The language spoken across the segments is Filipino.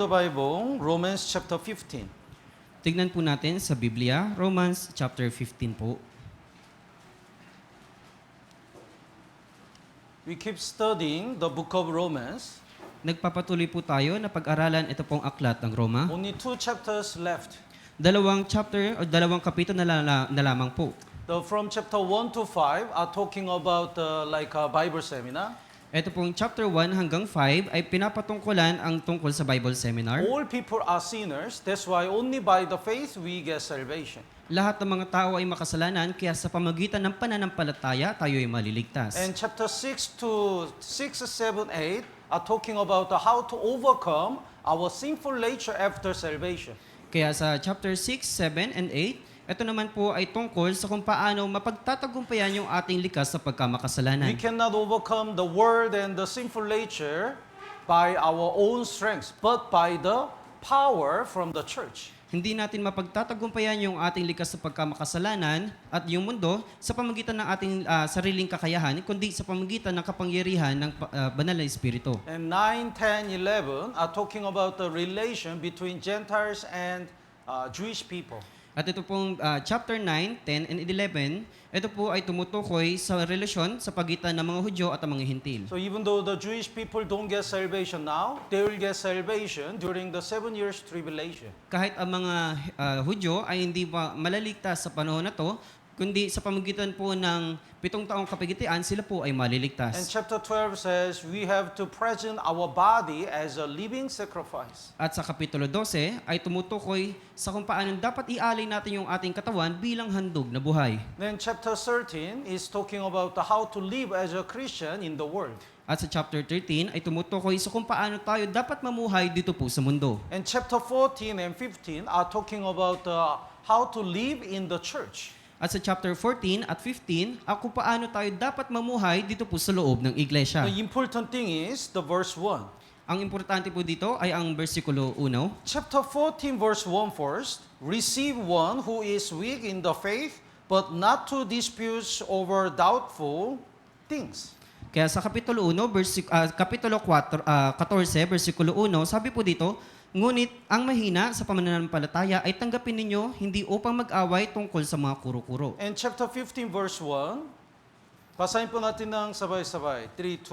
The Bible, Romans chapter 15. Tignan po natin sa Biblia, Romans chapter 15 po. We keep studying the book of Romans. Nagpapatuloy po tayo na pag-aralan ito pong aklat ng Roma. Only 2 chapters left. Dalawang chapter o dalawang kapitulo na lamang po. From chapter 1 to 5 are talking about like a Bible seminar. Ito pong chapter 1 hanggang 5 ay pinapatungkulan ang tungkol sa Bible Seminar. All people are sinners. That's why only by the faith we get salvation. Lahat ng mga tao ay makasalanan, kaya sa pamagitan ng pananampalataya, tayo ay maliligtas. And chapter 6 to 6, 7, 8 are talking about how to overcome our sinful nature after salvation. Kaya sa chapter 6, 7, and 8, ito naman po ay tungkol sa kung paano mapagtatagumpayan yung ating likas sa We pagkamakasalanan. cannot overcome the world and the sinful nature by our own strength, but by the power from the church. Hindi natin mapagtatagumpayan yung ating likas sa pagkamakasalanan at yung mundo sa pamagitan ng ating sariling kakayahan, kundi sa pamagitan ng kapangyarihan ng banal na Espiritu. And 9, 10, 11 are talking about the relation between Gentiles and Jewish people. At ito pong chapter 9, 10, and 11, ito po ay tumutukoy sa relasyon sa pagitan ng mga Hudyo at ang mga Hintil. So even though the Jewish people don't get salvation now, they will get salvation during the 7 years tribulation. Kahit ang mga Hudyo ay hindi pa malaligtas sa panahon na to, kundi sa pamagitan po ng 7 taong kapigitian, sila po ay And maliligtas. chapter 12 says we have to present our body as a living sacrifice. At sa Kapitulo 12 ay tumutukoy sa kung paano dapat ialay natin yung ating katawan bilang handog na buhay. Then chapter 13 is talking about how to live as a Christian in the world. At sa chapter 13 ay tumutukoy sa kung paano tayo dapat mamuhay dito po sa mundo. And chapter 14 and 15 are talking about how to live in the church. At sa chapter 14 at 15, kung paano tayo dapat mamuhay dito po sa loob ng iglesia. The important thing is the verse 1. Ang importante po dito ay ang versikulo 1. Chapter 14 verse 1 first. Receive one who is weak in the faith, but not to dispute over doubtful things. Kaya sa kapitulo 1, kapitulo 14, versikulo 1, sabi po dito, ngunit ang mahina sa pananampalataya ay tanggapin ninyo hindi upang mag-away tungkol sa mga kuro-kuro. And chapter 15 verse 1. Basahin po natin ng sabay-sabay. 3, 2,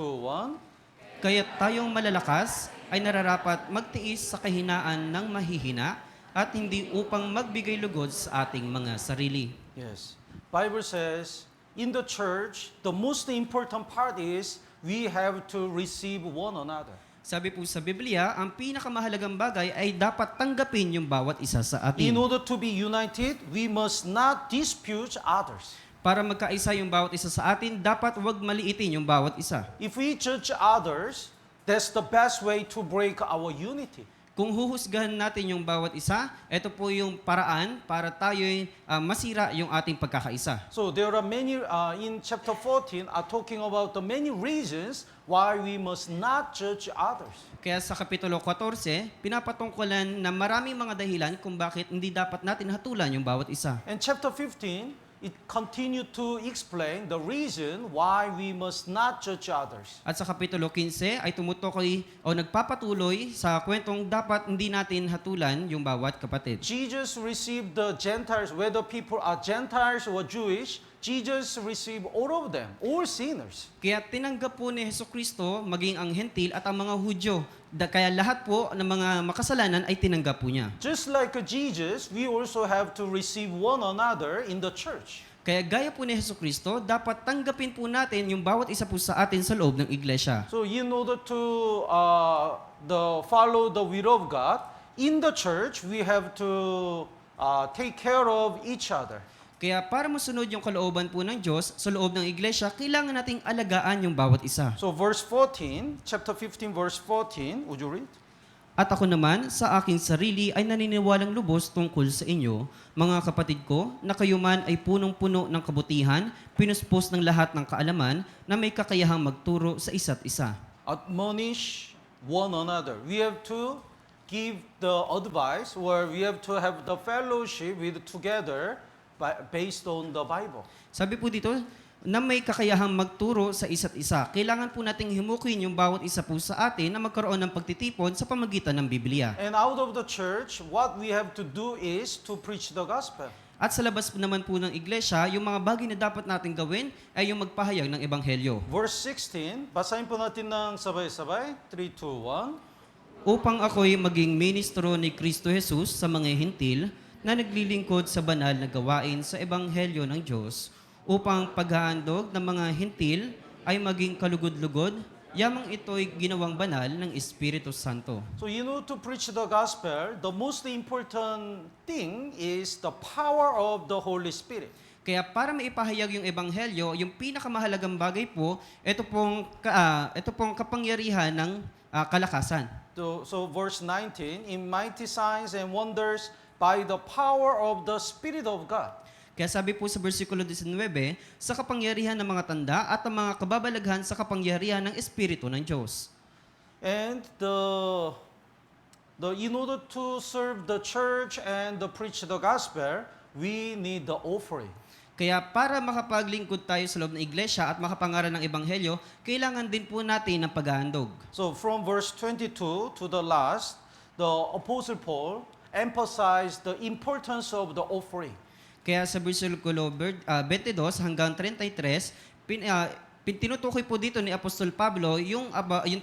1. Kaya tayong malalakas ay nararapat magtiis sa kahinaan ng mahihina at hindi upang magbigay lugod sa ating mga sarili. Yes. Bible says, in the church, the most important part is we have to receive one another. Sabi po sa Biblia, ang pinakamahalagang bagay ay dapat tanggapin yung bawat isa sa In atin. order to be united, we must not dispute others. Para magkaisa yung bawat isa sa atin, dapat wag maliitin yung bawat isa. If we judge others, that's the best way to break our unity. Kung huhusgahan natin yung bawat isa, ito po yung paraan para tayo'y masira yung ating pagkakaisa. So there are many, in chapter 14, are talking about the many reasons why we must not judge others. Kaya sa Kapitulo 14, pinapatungkulan na maraming mga dahilan kung bakit hindi dapat natin hatulan yung bawat isa. And chapter 15, it continued to explain the reason why we must not judge others. At sa Kapitulo 15 ay tumutukoy o nagpapatuloy sa kwentong dapat hindi natin hatulan yung bawat kapatid. Jesus received the Gentiles, whether people are Gentiles or Jewish, Jesus received all of them, all sinners. Kaya tinanggap po ni Hesukristo maging ang hentil at ang mga Hudyo. Kaya lahat po ng mga makasalanan ay tinanggap po niya. Just like Jesus, we also have to receive one another in the church. Kaya gaya po ni Hesukristo, dapat tanggapin po natin yung bawat isa po sa atin sa loob ng iglesia. So in order to follow the will of God, in the church, we have to take care of each other. Kaya para masunod yung kalooban po ng Diyos sa loob ng iglesia, kailangan nating alagaan yung bawat isa. So verse 14, chapter 15, verse 14, would you read? At ako naman, sa aking sarili ay naniniwalang lubos tungkol sa inyo, mga kapatid ko, na kayo man ay punong-puno ng kabutihan, pinuspos ng lahat ng kaalaman, na may kakayahang magturo sa isa't isa. Admonish one another. We have to give the advice, or we have to have the fellowship with together based on the Bible. Sabi po dito, na may kakayahang magturo sa isa't isa. Kailangan po nating himukin yung bawat isa po sa atin na magkaroon ng pagtitipon sa pamagitan ng Biblia. And out of the church, what we have to do is to preach the gospel. At sa labas naman po ng iglesia, yung mga bagay na dapat nating gawin ay yung magpahayag ng Ebanghelyo. Verse 16, basahin po natin ng sabay-sabay. 3, 2, 1. Upang ako'y maging ministro ni Kristo Jesus sa mga hintil na naglilingkod sa banal na gawain sa Ebanghelyo ng Diyos, upang paghahandog ng mga hintil ay maging kalugod-lugod, yamang ito'y ginawang banal ng Espiritu Santo. So to preach the gospel, the most important thing is the power of the Holy Spirit. Kaya para maipahayag yung Ebanghelyo, yung pinakamahalagang bagay po, ito pong kapangyarihan ng kalakasan. So verse 19, in mighty signs and wonders by the power of the Spirit of God. Kaya sabi po sa versikulo 19, sa kapangyarihan ng mga tanda at ang mga kababalaghan sa kapangyarihan ng Espiritu ng Diyos. And in order to serve the church and to preach the gospel, we need the offering. Kaya para makapaglingkod tayo sa loob ng iglesia at makapangaral ng Ebanghelyo, kailangan din po natin ng paghahandog. So from verse 22 to the last, the Apostle Paul emphasized the importance of the offering. Kaya sa versikulo 22 hanggang 33, tinutukoy po dito ni Apostol Pablo yung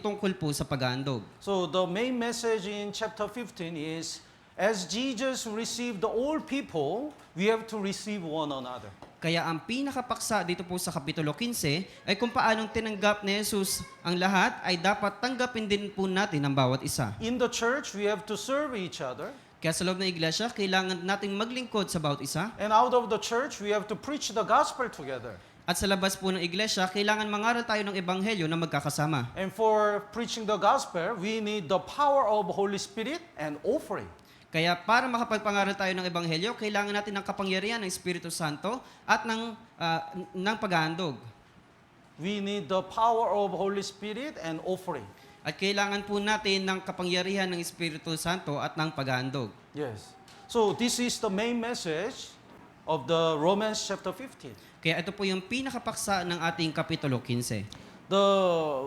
tungkol po sa paghahandog. So the main message in chapter 15 is, as Jesus received all people, we have to receive one another. Kaya ang pinakapaksa dito po sa Kapitulo 15 ay kung paanong tinanggap ni Jesus ang lahat ay dapat tanggapin din po natin ang bawat isa. In the church, we have to serve each other. Kaya sa loob ng iglesia, kailangan nating maglingkod sa bawat isa. And out of the church, we have to preach the gospel together. At sa labas po ng iglesia, kailangan mangaral tayo ng Ebanghelyo na magkakasama. And for preaching the gospel, we need the power of Holy Spirit and offering. Kaya para makapagpangaral tayo ng Ebanghelyo, kailangan natin ng kapangyarihan ng Espiritu Santo at ng paghahandog. We need the power of Holy Spirit and offering. At kailangan po natin ng kapangyarihan ng Espiritu Santo at ng paghahandog. Yes. So this is the main message of the Romans chapter 15. Kaya ito po yung pinakapaksa ng ating Kapitulo 15.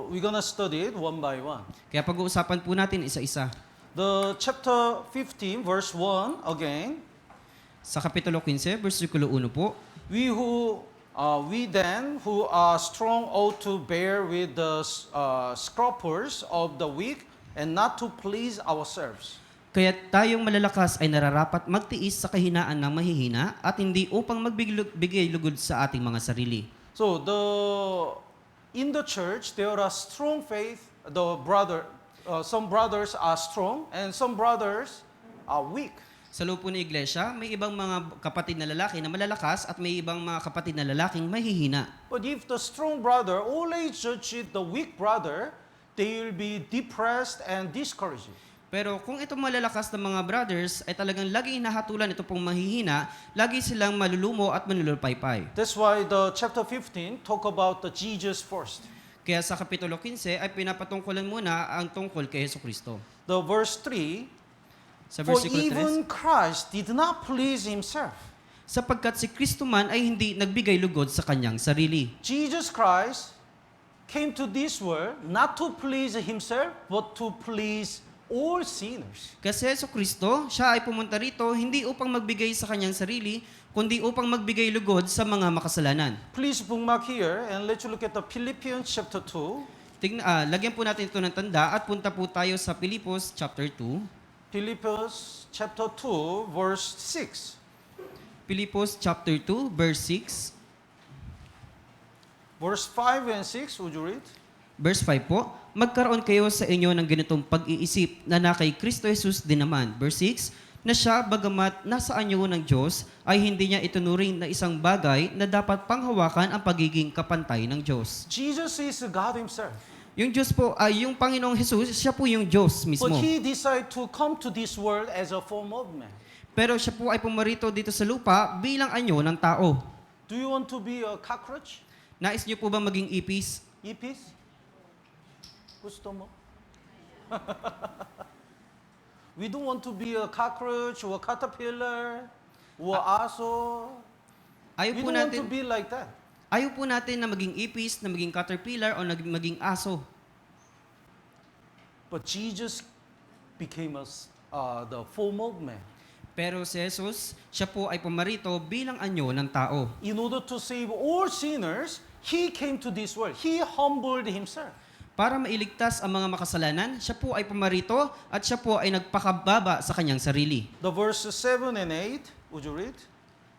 We're gonna study it one by one. Kaya pag-uusapan po natin isa-isa. The chapter 15, verse 1, again, Sa Kapitulo 15, versikulo 1 po, we then who are strong ought to bear with the scruples of the weak and not to please ourselves. kaya tayong malalakas ay nararapat magtiis sa kahinaan ng mahihina at hindi upang magbigay lugod sa ating mga sarili. So in the church there are strong faith. Some brothers are strong and some brothers are weak. Sa loob po ng iglesia, may ibang mga kapatid na lalaki na malalakas at may ibang mga kapatid na lalaking mahihina. But if the strong brother always judges the weak brother, they will be depressed and discouraged. Pero kung itong malalakas na mga brothers ay talagang laging hinahatulan ito pong mahihina, lagi silang malulumo at manlulupaypay. That's why the chapter 15 talk about the Jesus first. Kaya sa Kapitulo 15 ay pinapatungkulan muna ang tungkol kay Jesucristo. The verse 3, Sa for versikulo 3, even Christ did not please himself. sapagkat si Kristo man ay hindi nagbigay lugod sa kanyang sarili. Jesus Christ came to this world not to please himself, but to please all sinners. Kasi Jesucristo, siya ay pumunta rito hindi upang magbigay sa kanyang sarili, kundi upang magbigay lugod sa mga makasalanan. Please bookmark here and let's look at the Philippians chapter 2. Lagyan po natin ito ng tanda at punta po tayo sa Pilipos chapter 2. Philippians chapter 2 verse 6. Pilipos chapter 2 verse 6. Verse 5 and 6, would you read? Verse 5 po, magkaroon kayo sa inyo ng ganitong pag-iisip na kay Kristo Jesus din naman. Verse 6, na siya bagamat nasa anyo ng Diyos ay hindi niya itunuring na isang bagay na dapat panghawakan ang pagiging kapantay ng Diyos. Jesus is God himself. Yung Diyos po ay yung Panginoong Jesus, siya po yung Diyos mismo. But he decided to come to this world as a form of man. Pero siya po ay pumarito dito sa lupa bilang anyo ng tao. Do you want to be a cockroach? Nais niyo po ba maging ipis? Ipis? Gusto mo? We don't want to be a cockroach or a caterpillar or aso. Ayaw We po don't want to natin, be like that. Ayaw po natin na maging ipis, na maging caterpillar, o maging aso. But Jesus became the full-mold man. Pero si Jesus, siya po ay pumarito bilang anyo ng tao. In order to save all sinners, He came to this world. He humbled Himself. Para mailigtas ang mga makasalanan, siya po ay pumarito at siya po ay nagpakababa sa kanyang sarili. The verses 7 and 8, would you read?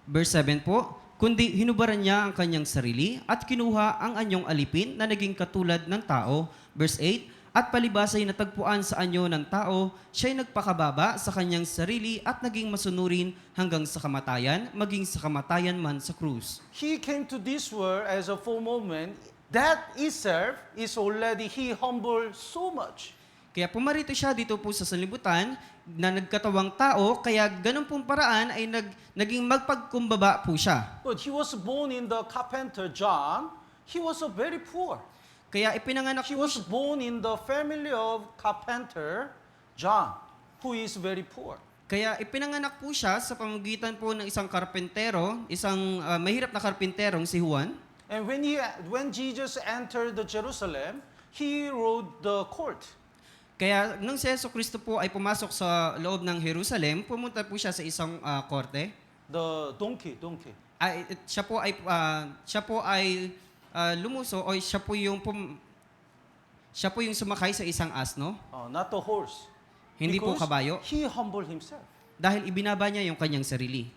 Verse 7 po, kundi hinubaran niya ang kanyang sarili at kinuha ang anyong alipin na naging katulad ng tao. Verse 8, at palibasay natagpuan sa anyo ng tao, siya'y nagpakababa sa kanyang sarili at naging masunurin hanggang sa kamatayan, maging sa kamatayan man sa krus. He came to this world as a full-mold man. That itself is already He humbled so much. Kaya pumarito siya dito po sa sanlibutan na nagkatawang tao, kaya ganun pong paraan ay naging magpagkumbaba po siya. But He was born in the carpenter John. He was a very poor. Kaya ipinanganak He po was born in the family of carpenter John, who is very poor. Kaya ipinanganak po siya sa pamamagitan po ng isang karpentero, isang mahirap na karpenterong si Juan. And when Jesus entered the Jerusalem, He rode the court. Kaya nung si Jesucristo po ay pumasok sa loob ng Jerusalem, pumunta po siya sa isang korte. The donkey. Siya po ay lumuso o siya po yung sumakay sa isang asno, Not the horse. hindi po Because kabayo, He humbled Himself. dahil ibinaba niya yung kanyang sarili.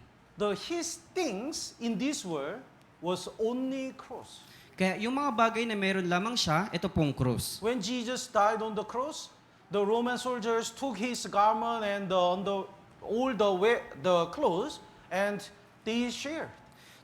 His things in this world was only cross. Kaya yung mga bagay na meron lamang siya, ito pong krus. When Jesus died on the cross, the Roman soldiers took His garment and all the clothes, and they shared.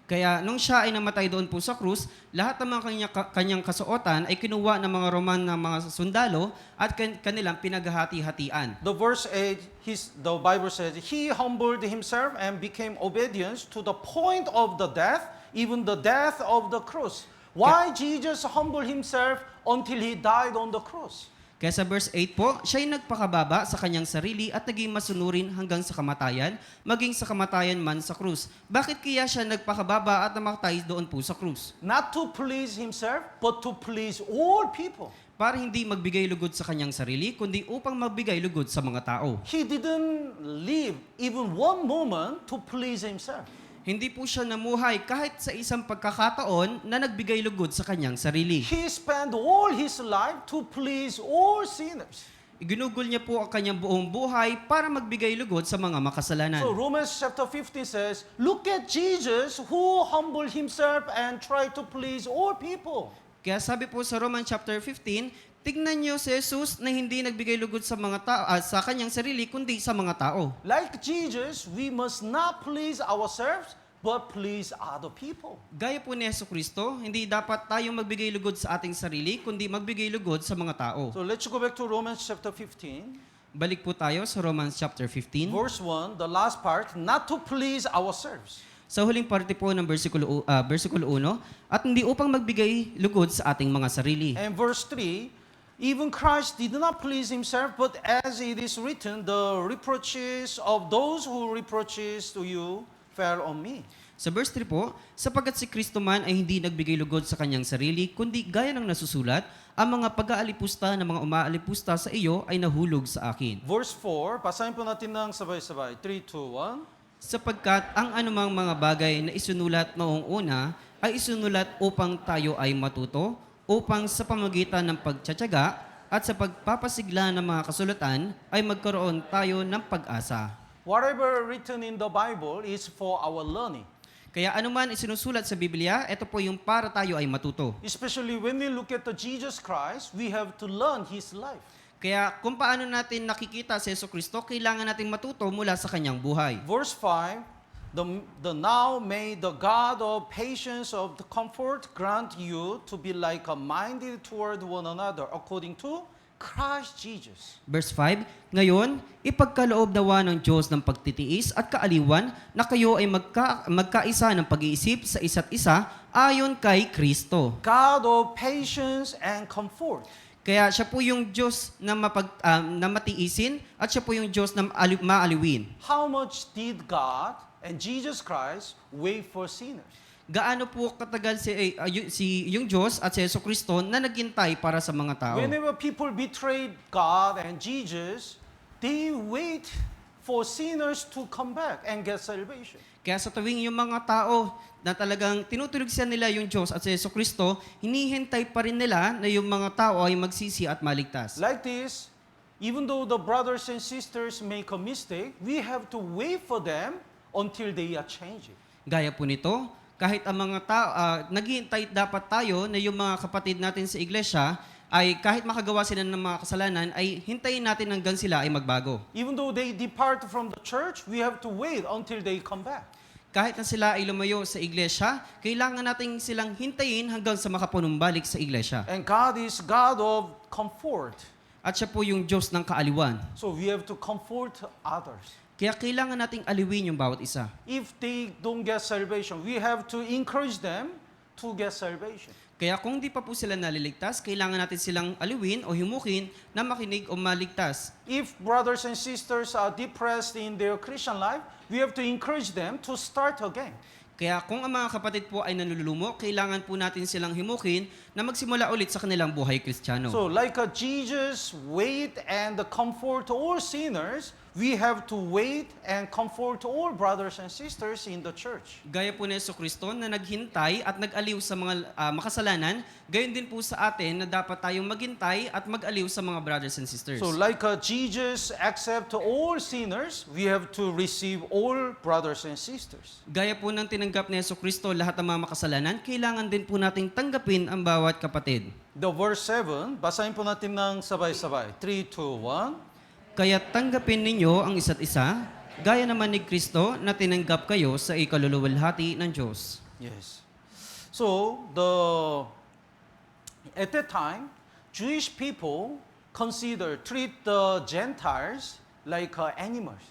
Kaya nung siya ay namatay doon po sa krus, lahat ng mga kanyang kasuotan ay kinuha ng mga Roman na mga sundalo at kanilang pinaghahati-hatian. The verse 8, the Bible says, He humbled Himself and became obedient to the point of the death, even the death of the cross. Why Jesus humbled Himself until He died on the cross? Kaya sa verse 8 po, siya'y nagpakababa sa kanyang sarili at naging masunurin hanggang sa kamatayan, maging sa kamatayan man sa krus. Bakit kaya siya nagpakababa at namatay doon po sa krus? Not to please Himself, but to please all people. Para hindi magbigay lugod sa kanyang sarili, kundi upang magbigay lugod sa mga tao. He didn't live even one moment to please Himself. Hindi po siya namuhay kahit sa isang pagkakataon na nagbigay lugod sa kanyang sarili. He spent all His life to please all sinners. Iginugol niya po ang kanyang buong buhay para magbigay lugod sa mga makasalanan. So Romans chapter 15 says, look at Jesus who humbled Himself and tried to please all people. Kaya sabi po sa Romans chapter 15, tignan niyo si Jesus na hindi nagbigay lugod sa mga tao, sa kanyang sarili, kundi sa mga tao. Like Jesus, we must not please ourselves, but please other people. Gaya po ni Jesucristo, hindi dapat tayong magbigay lugod sa ating sarili, kundi magbigay lugod sa mga tao. So let's go back to Romans chapter 15, Balik po tayo sa Romans chapter 15. verse 1, the last part, not to please ourselves. Sa huling parte po ng versikulo 1, at hindi upang magbigay lugod sa ating mga sarili. And verse 3, even Christ did not please Himself, but as it is written, the reproaches of those who reproaches to you fell on me. Sa verse 3 po, sapagkat si Kristo man ay hindi nagbigay lugod sa kanyang sarili, kundi gaya ng nasusulat, ang mga pag-aalipusta ng mga umaalipusta sa iyo ay nahulog sa akin. Verse 4, basahin po natin ng sabay-sabay. 3, 2, 1. Sapagkat ang anumang mga bagay na isunulat noong una ay isunulat upang tayo ay matuto, upang sa pamamagitan ng pagtsatsaga at sa pagpapasigla ng mga kasulatan ay magkaroon tayo ng pag-asa. Whatever written in the Bible is for our learning. Kaya anuman isinusulat sa Biblia, ito po yung para tayo ay matuto. Especially when we look at the Jesus Christ, we have to learn His life. Kaya kung paano natin nakikita si Jesucristo, kailangan natin matuto mula sa kanyang buhay. Verse 5, the now may the God of patience of the comfort grant you to be like-minded toward one another according to Christ Jesus. Verse 5, ngayon, ipagkaloob nawa ng Diyos ng pagtitiis at kaaliwan na kayo ay magkaisa ng pag-iisip sa isa't isa ayon kay Kristo. God of patience and comfort. Kaya siya po yung Diyos na, na matiisin at siya po yung Diyos na maaliwin. How much did God and Jesus Christ wait for sinners? gaano po katagal yung Diyos at si Jesucristo na naghintay para sa mga tao. Whenever people betrayed God and Jesus, they wait for sinners to come back and get salvation. Kaya sa tuwing yung mga tao na talagang tinutulugsan nila yung Diyos at si Jesucristo, hinihintay pa rin nila na yung mga tao ay magsisi at maligtas. Like this, even though the brothers and sisters make a mistake, we have to wait for them until they are changing. Gaya po nito, kahit ang mga tao, naghihintay dapat tayo na yung mga kapatid natin sa iglesia ay kahit makagawa sila ng mga kasalanan, ay hintayin natin hanggang sila ay magbago. Even though they depart from the church, we have to wait until they come back. Kahit na sila ay lumayo sa iglesia, kailangan natin silang hintayin hanggang sa makapunumbalik sa iglesia. And God is God of comfort. At siya po yung Diyos ng kaaliwan. So we have to comfort others. Kaya kailangan nating aliwin yung bawat isa. If they don't get salvation, we have to encourage them to get salvation. Kaya kung di pa po sila naliligtas, kailangan natin silang aliwin o himukin na makinig o maligtas. If brothers and sisters are depressed in their Christian life, we have to encourage them to start again. Kaya kung ang mga kapatid po ay nanlulumo, kailangan po natin silang himukin na magsimula ulit sa kanilang buhay Kristiyano. So like Jesus wait and comfort all sinners, we have to wait and comfort all brothers and sisters in the church. Gaya po ni Jesucristo na naghintay at nag-aliw sa mga makasalanan, gayon din po sa atin na dapat tayong maghintay at mag-aliw sa mga brothers and sisters. So like Jesus accept all sinners, we have to receive all brothers and sisters. Gaya po ng tinanggap ni Jesucristo lahat ng mga makasalanan, kailangan din po nating tanggapin ang bawat kapatid. The verse 7, basahin po natin ng sabay-sabay. 3, 2, 1. Kaya tanggapin ninyo ang isa't isa, gaya naman ni Kristo na tinanggap kayo sa ikaluluwalhati ng Diyos. Yes. So, at that time, Jewish people treat the Gentiles like animals.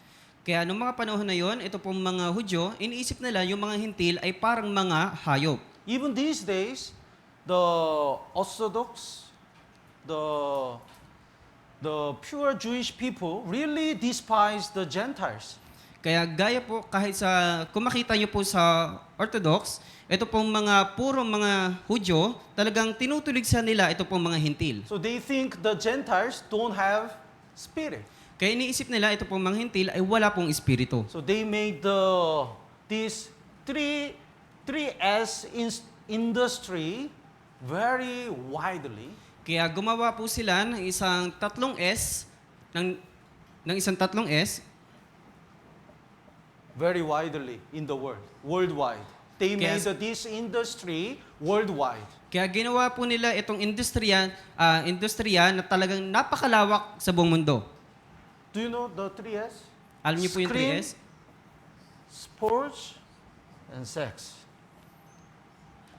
Kaya noong mga panahon na yon, ito pong mga Hudyo, iniisip nila yung mga hintil ay parang mga hayop. Even these days, the Orthodox, the pure Jewish people really despise the Gentiles. Kaya gaya po, kahit kung makita nyo po sa Orthodox, ito pong purong mga Hudyo, talagang tinutuligsan nila ito pong mga hintil. So they think the Gentiles don't have spirit. Kaya iniisip nila ito pong mga hintil ay wala pong espiritu. So they made this 3S industry very widely. Kaya gumawa po sila ng isang tatlong S, Very widely in the worldwide. They made Kaya- this industry worldwide. Kaya ginawa po nila itong industriya na talagang napakalawak sa buong mundo. Do you know the 3S? Alam niyo po yung Screen, 3S? Sports, and sex.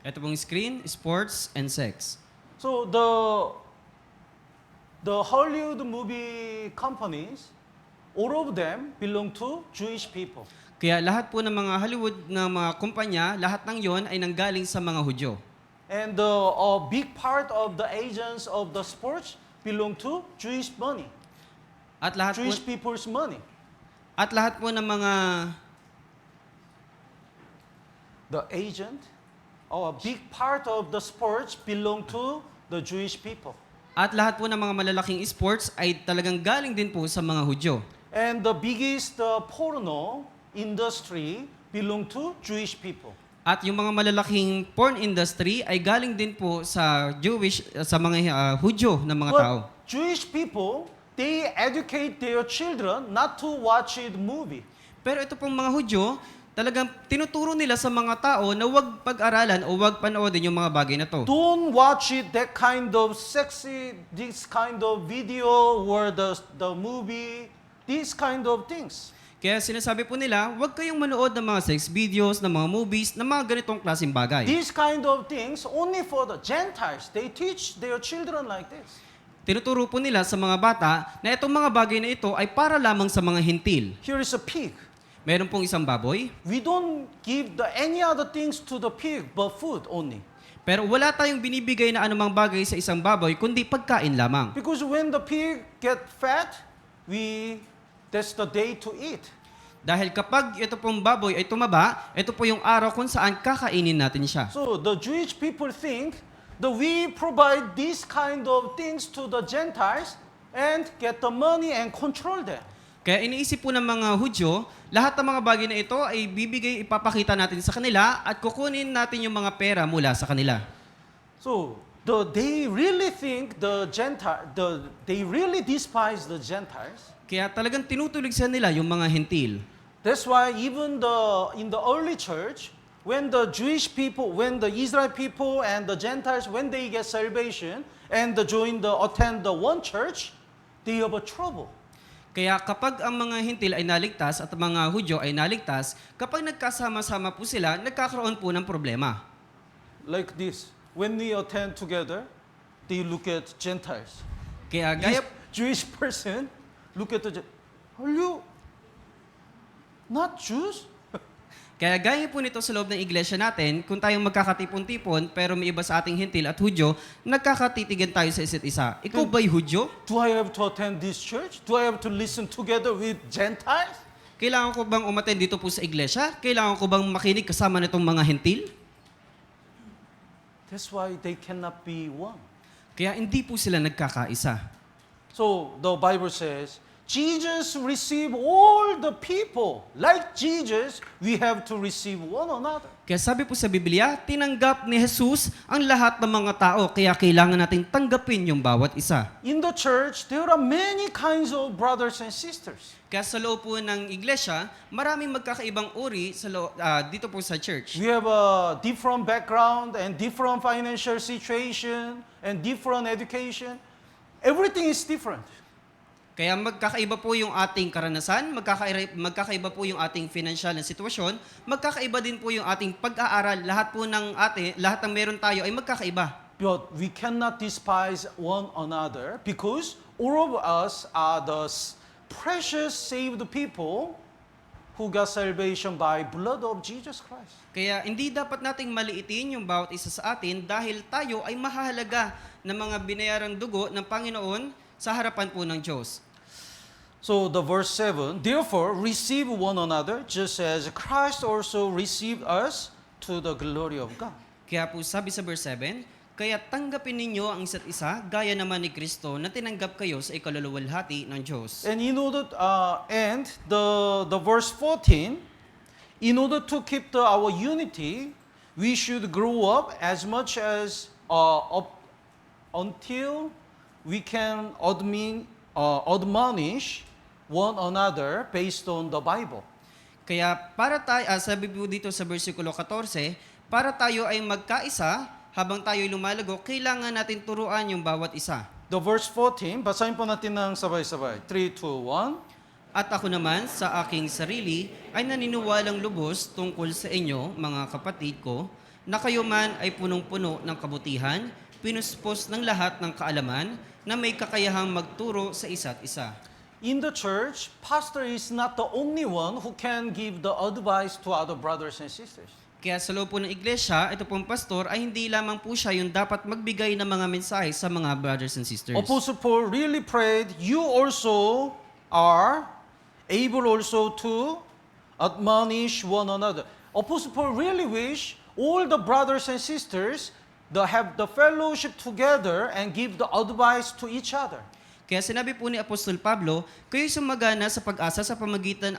Ito pong screen, sports, and sex. So the Hollywood movie companies, all of them belong to Jewish people. Kaya lahat po ng mga Hollywood na mga kumpanya, lahat ng yon ay nanggaling sa mga Hudyo. And a big part of the agents of the sports belong to Jewish money, At lahat Jewish po, people's money. at lahat po ng mga The agent, a big part of the sports belong to the Jewish people. at lahat po ng mga malalaking sports ay talagang galing din po sa mga Hudyo. And the biggest porno industry belong to Jewish people. At yung mga malalaking porn industry ay galing din po sa mga Hudyo na mga tao. But Jewish people, they educate their children not to watch it movie. Pero ito pong mga Hudyo, talagang tinuturo nila sa mga tao na huwag pag-aralan o huwag panoodin yung mga bagay na to. Don't watch it that kind of sexy, this kind of video or the movie, these kind of things. Kaya sinasabi po nila, huwag kayong manood ng mga sex videos, ng mga movies, ng mga ganitong klaseng bagay. These kind of things only for the Gentiles. They teach their children like this. Tinuturo po nila sa mga bata na itong mga bagay na ito ay para lamang sa mga hintil. Here is a pig. Meron pong isang baboy, We don't give any other things to the pig but food only. pero wala tayong binibigay na anumang bagay sa isang baboy, kundi pagkain lamang. Because when the pig get fat, that's the day to eat. Dahil kapag ito pong baboy ay tumaba, ito po yung araw kung saan kakainin natin siya. So the Jewish people think that we provide these kind of things to the Gentiles and get the money and control them. Kaya iniisip po ng mga Hudyo, lahat ng mga bagay na ito ay ipapakita natin sa kanila at kukunin natin yung mga pera mula sa kanila. So they really think they really despise the Gentiles. Kaya talagang tinutulig sa nila yung mga hentil. That's why even in the early church, when the Jewish people, when the Israel people and the Gentiles, when they get salvation and attend the one church, they have a trouble. Kaya kapag ang mga hentil ay naligtas at ang mga Hudyo ay naligtas, kapag nagkasama-sama po sila, nagkakaroon po ng problema. Like this, when we attend together, they look at Gentiles. Kaya gaya, Jewish person look at are you not Jews? Kaya gaya po nito sa loob ng iglesia natin, kung tayong magkakatipon-tipon pero may iba sa ating hentil at Hudyo, nagkakatitigan tayo sa isa't isa. Ikaw ba'y Hudyo? Do I have to attend this church? Do I have to listen together with Gentiles? Kailangan ko bang umattend dito po sa iglesia? Kailangan ko bang makinig kasama nitong mga hentil? That's why they cannot be one. Kaya hindi po sila nagkakaisa. So the Bible says, Jesus received all the people. Like Jesus, we have to receive one another. Kaya sabi po sa Biblia, tinanggap ni Jesus ang lahat ng mga tao, kaya kailangan nating tanggapin yung bawat isa. In the church, there are many kinds of brothers and sisters. Kaya sa loob po ng iglesia, maraming magkakaibang uri dito po sa church. We have a different background and different financial situation and different education. Everything is different. Kaya magkakaiba po yung ating karanasan, magkakaiba po yung ating financial na sitwasyon, magkakaiba din po yung ating pag-aaral. Lahat ng meron tayo ay magkakaiba. But we cannot despise one another because all of us are the precious saved people who got salvation by blood of Jesus Christ. Kaya hindi dapat nating maliitin yung bawat isa sa atin dahil tayo ay mahalaga ng mga binayarang dugo ng Panginoon sa harapan po ng Diyos. So the verse 7, therefore receive one another just as Christ also received us to the glory of God. Kaya po sabi sa verse 7, kaya tanggapin ninyo ang isa't isa gaya naman ni Kristo na tinanggap kayo sa ikaluluwalhati ng Diyos. And in order and the verse 14, in order to keep our unity, we should grow up as much as until we can admonish one another based on the Bible. Kaya para tayo, sabi po dito sa versikulo 14, para tayo ay magkaisa, habang tayo lumalago, kailangan natin turuan yung bawat isa. The verse 14, basahin po natin ng sabay-sabay. 3, 2, 1. At ako naman sa aking sarili ay naniniwalang lubos tungkol sa inyo, mga kapatid ko, na kayo man ay punong-puno ng kabutihan, pinuspos ng lahat ng kaalaman, na may kakayahang magturo sa isa't isa. In the church, pastor is not the only one who can give the advice to other brothers and sisters. Kaya sa loob po ng iglesia, ito pong pastor ay hindi lamang po siya yung dapat magbigay ng mga mensahe sa mga brothers and sisters. Apostle Paul really prayed, you also are able also to admonish one another. Apostle Paul really wish all the brothers and sisters to have the fellowship together and give the advice to each other. Kaya sinabi po ni Apostol Pablo, kayo sumagana sa pag-asa sa pamagitan,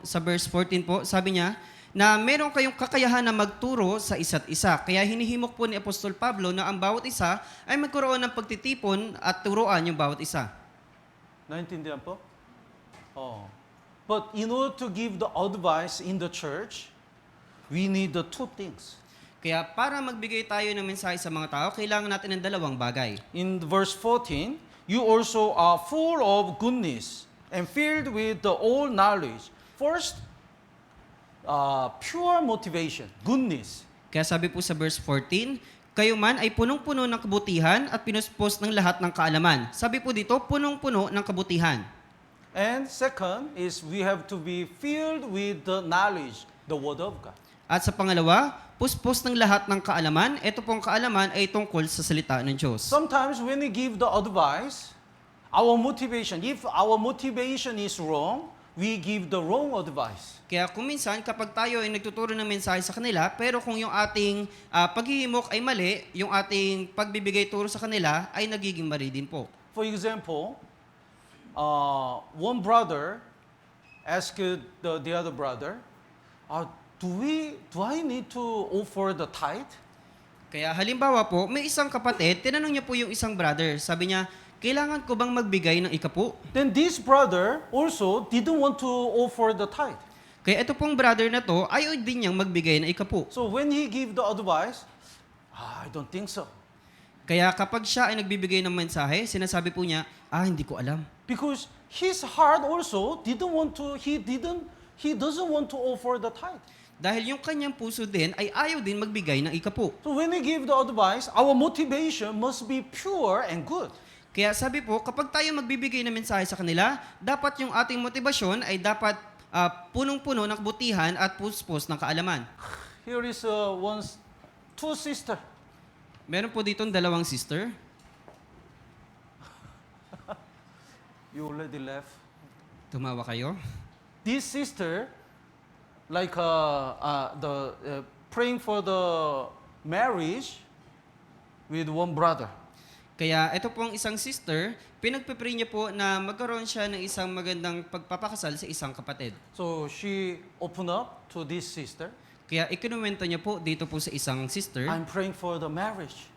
sa verse 14 po, sabi niya, na meron kayong kakayahan na magturo sa isa't isa. Kaya hinihimok po ni Apostol Pablo na ang bawat isa ay magkaroon ng pagtitipon at turuan yung bawat isa. Naintindihan po? Oh. But in order to give the advice in the church, we need the two things. Kaya para magbigay tayo ng mensahe sa mga tao, kailangan natin ng dalawang bagay. In verse 14, you also are full of goodness and filled with the all knowledge. First, pure motivation, goodness. Kaya sabi po sa verse 14, kayo man ay punong-puno ng kabutihan at pinuspos ng lahat ng kaalaman. Sabi po dito, punong-puno ng kabutihan. And second is we have to be filled with the knowledge, the Word of God. At sa pangalawa, puspos ng lahat ng kaalaman. Ito pong kaalaman ay tungkol sa salita ng Diyos. Sometimes when we give the advice, our motivation, if our motivation is wrong, we give the wrong advice. Kaya kung minsan, kapag tayo ay nagtuturo ng mensahe sa kanila, pero kung yung ating paghihimok ay mali, yung ating pagbibigay turo sa kanila ay nagiging mali din po. For example, one brother asked the other brother, do I need to offer the tithe? Kaya halimbawa po, may isang kapatid, tinanong niya po yung isang brother. Sabi niya, kailangan ko bang magbigay ng ikapu? Then this brother also didn't want to offer the tithe. Kaya ito pong brother na to, ayaw din niyang magbigay ng ikapu. So when he gave the advice, I don't think so. Kaya kapag siya ay nagbibigay ng mensahe, sinasabi po niya, hindi ko alam. Because his heart also he doesn't want to offer the tithe. Dahil yung kanyang puso din ay ayaw din magbigay ng ikapu. So when we give the advice, our motivation must be pure and good. Kaya sabi po, kapag tayo magbibigay ng mensahe sa kanila, dapat yung ating motibasyon ay dapat punong-puno ng kabutihan at puspos ng kaalaman. Here is two sisters. Meron po dito dalawang sister. You already left. Tumawa kayo. This sister, like praying for the marriage with one brother. Kaya ito pong isang sister, pinagpipray niya po na magkaroon siya ng isang magandang pagpapakasal sa isang kapatid. So she opened up to this sister. Kaya ikinuwento niya po dito po sa isang sister, I'm praying for the marriage.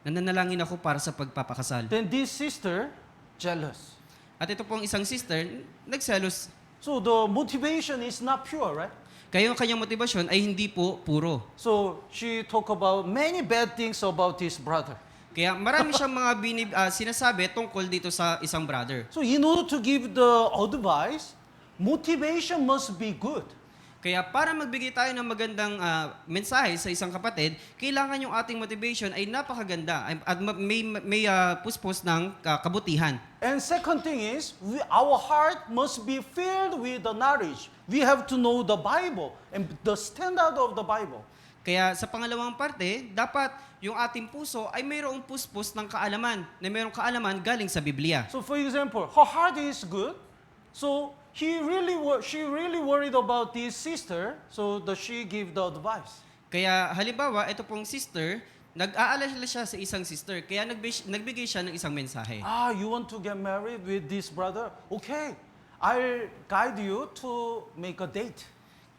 nananalangin ako para sa pagpapakasal. Then this sister jealous. At ito pong isang sister, nagselos. So the motivation is not pure, right? Kaya yung kanyang motibasyon ay hindi po puro. So she talk about many bad things about this brother. Kaya marami siyang mga sinasabi tungkol dito sa isang brother. So in order to give the advice, motivation must be good. Kaya para magbigay tayo ng magandang mensahe sa isang kapatid, kailangan yung ating motivation ay napakaganda at may puspos ng kabutihan. And second thing is, our heart must be filled with the knowledge. We have to know the Bible and the standard of the Bible. Kaya sa pangalawang parte, dapat yung ating puso ay mayroong puspos ng kaalaman, na mayroong kaalaman galing sa Biblia. So for example, her heart is good, so she really worried about this sister, so that she give the advice. Kaya halimbawa, ito pong sister, nag-aalala siya sa isang sister, kaya nagbigay siya ng isang mensahe. You want to get married with this brother? Okay, I'll guide you to make a date.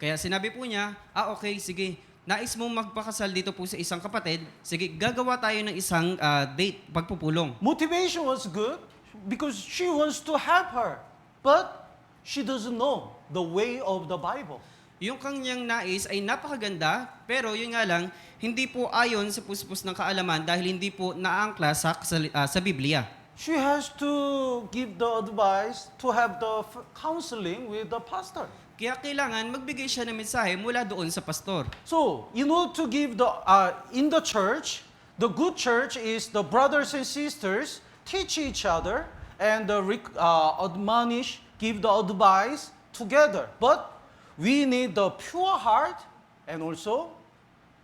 Kaya sinabi po niya, okay, sige, nais mong magpakasal dito po sa isang kapatid, sige, gagawa tayo ng isang date, pagpupulong. Motivation was good because she wants to help her, but she doesn't know the way of the Bible. Yung kanyang nais ay napakaganda, pero yun nga lang, hindi po ayon sa puspos ng kaalaman dahil hindi po naangkla sa Biblia. She has to give the advice to have the counseling with the pastor. Kaya kailangan magbigay siya ng mensahe mula doon sa pastor. So, in order to give in the church, the good church is the brothers and sisters teach each other and admonish, give the advice together. But we need the pure heart and also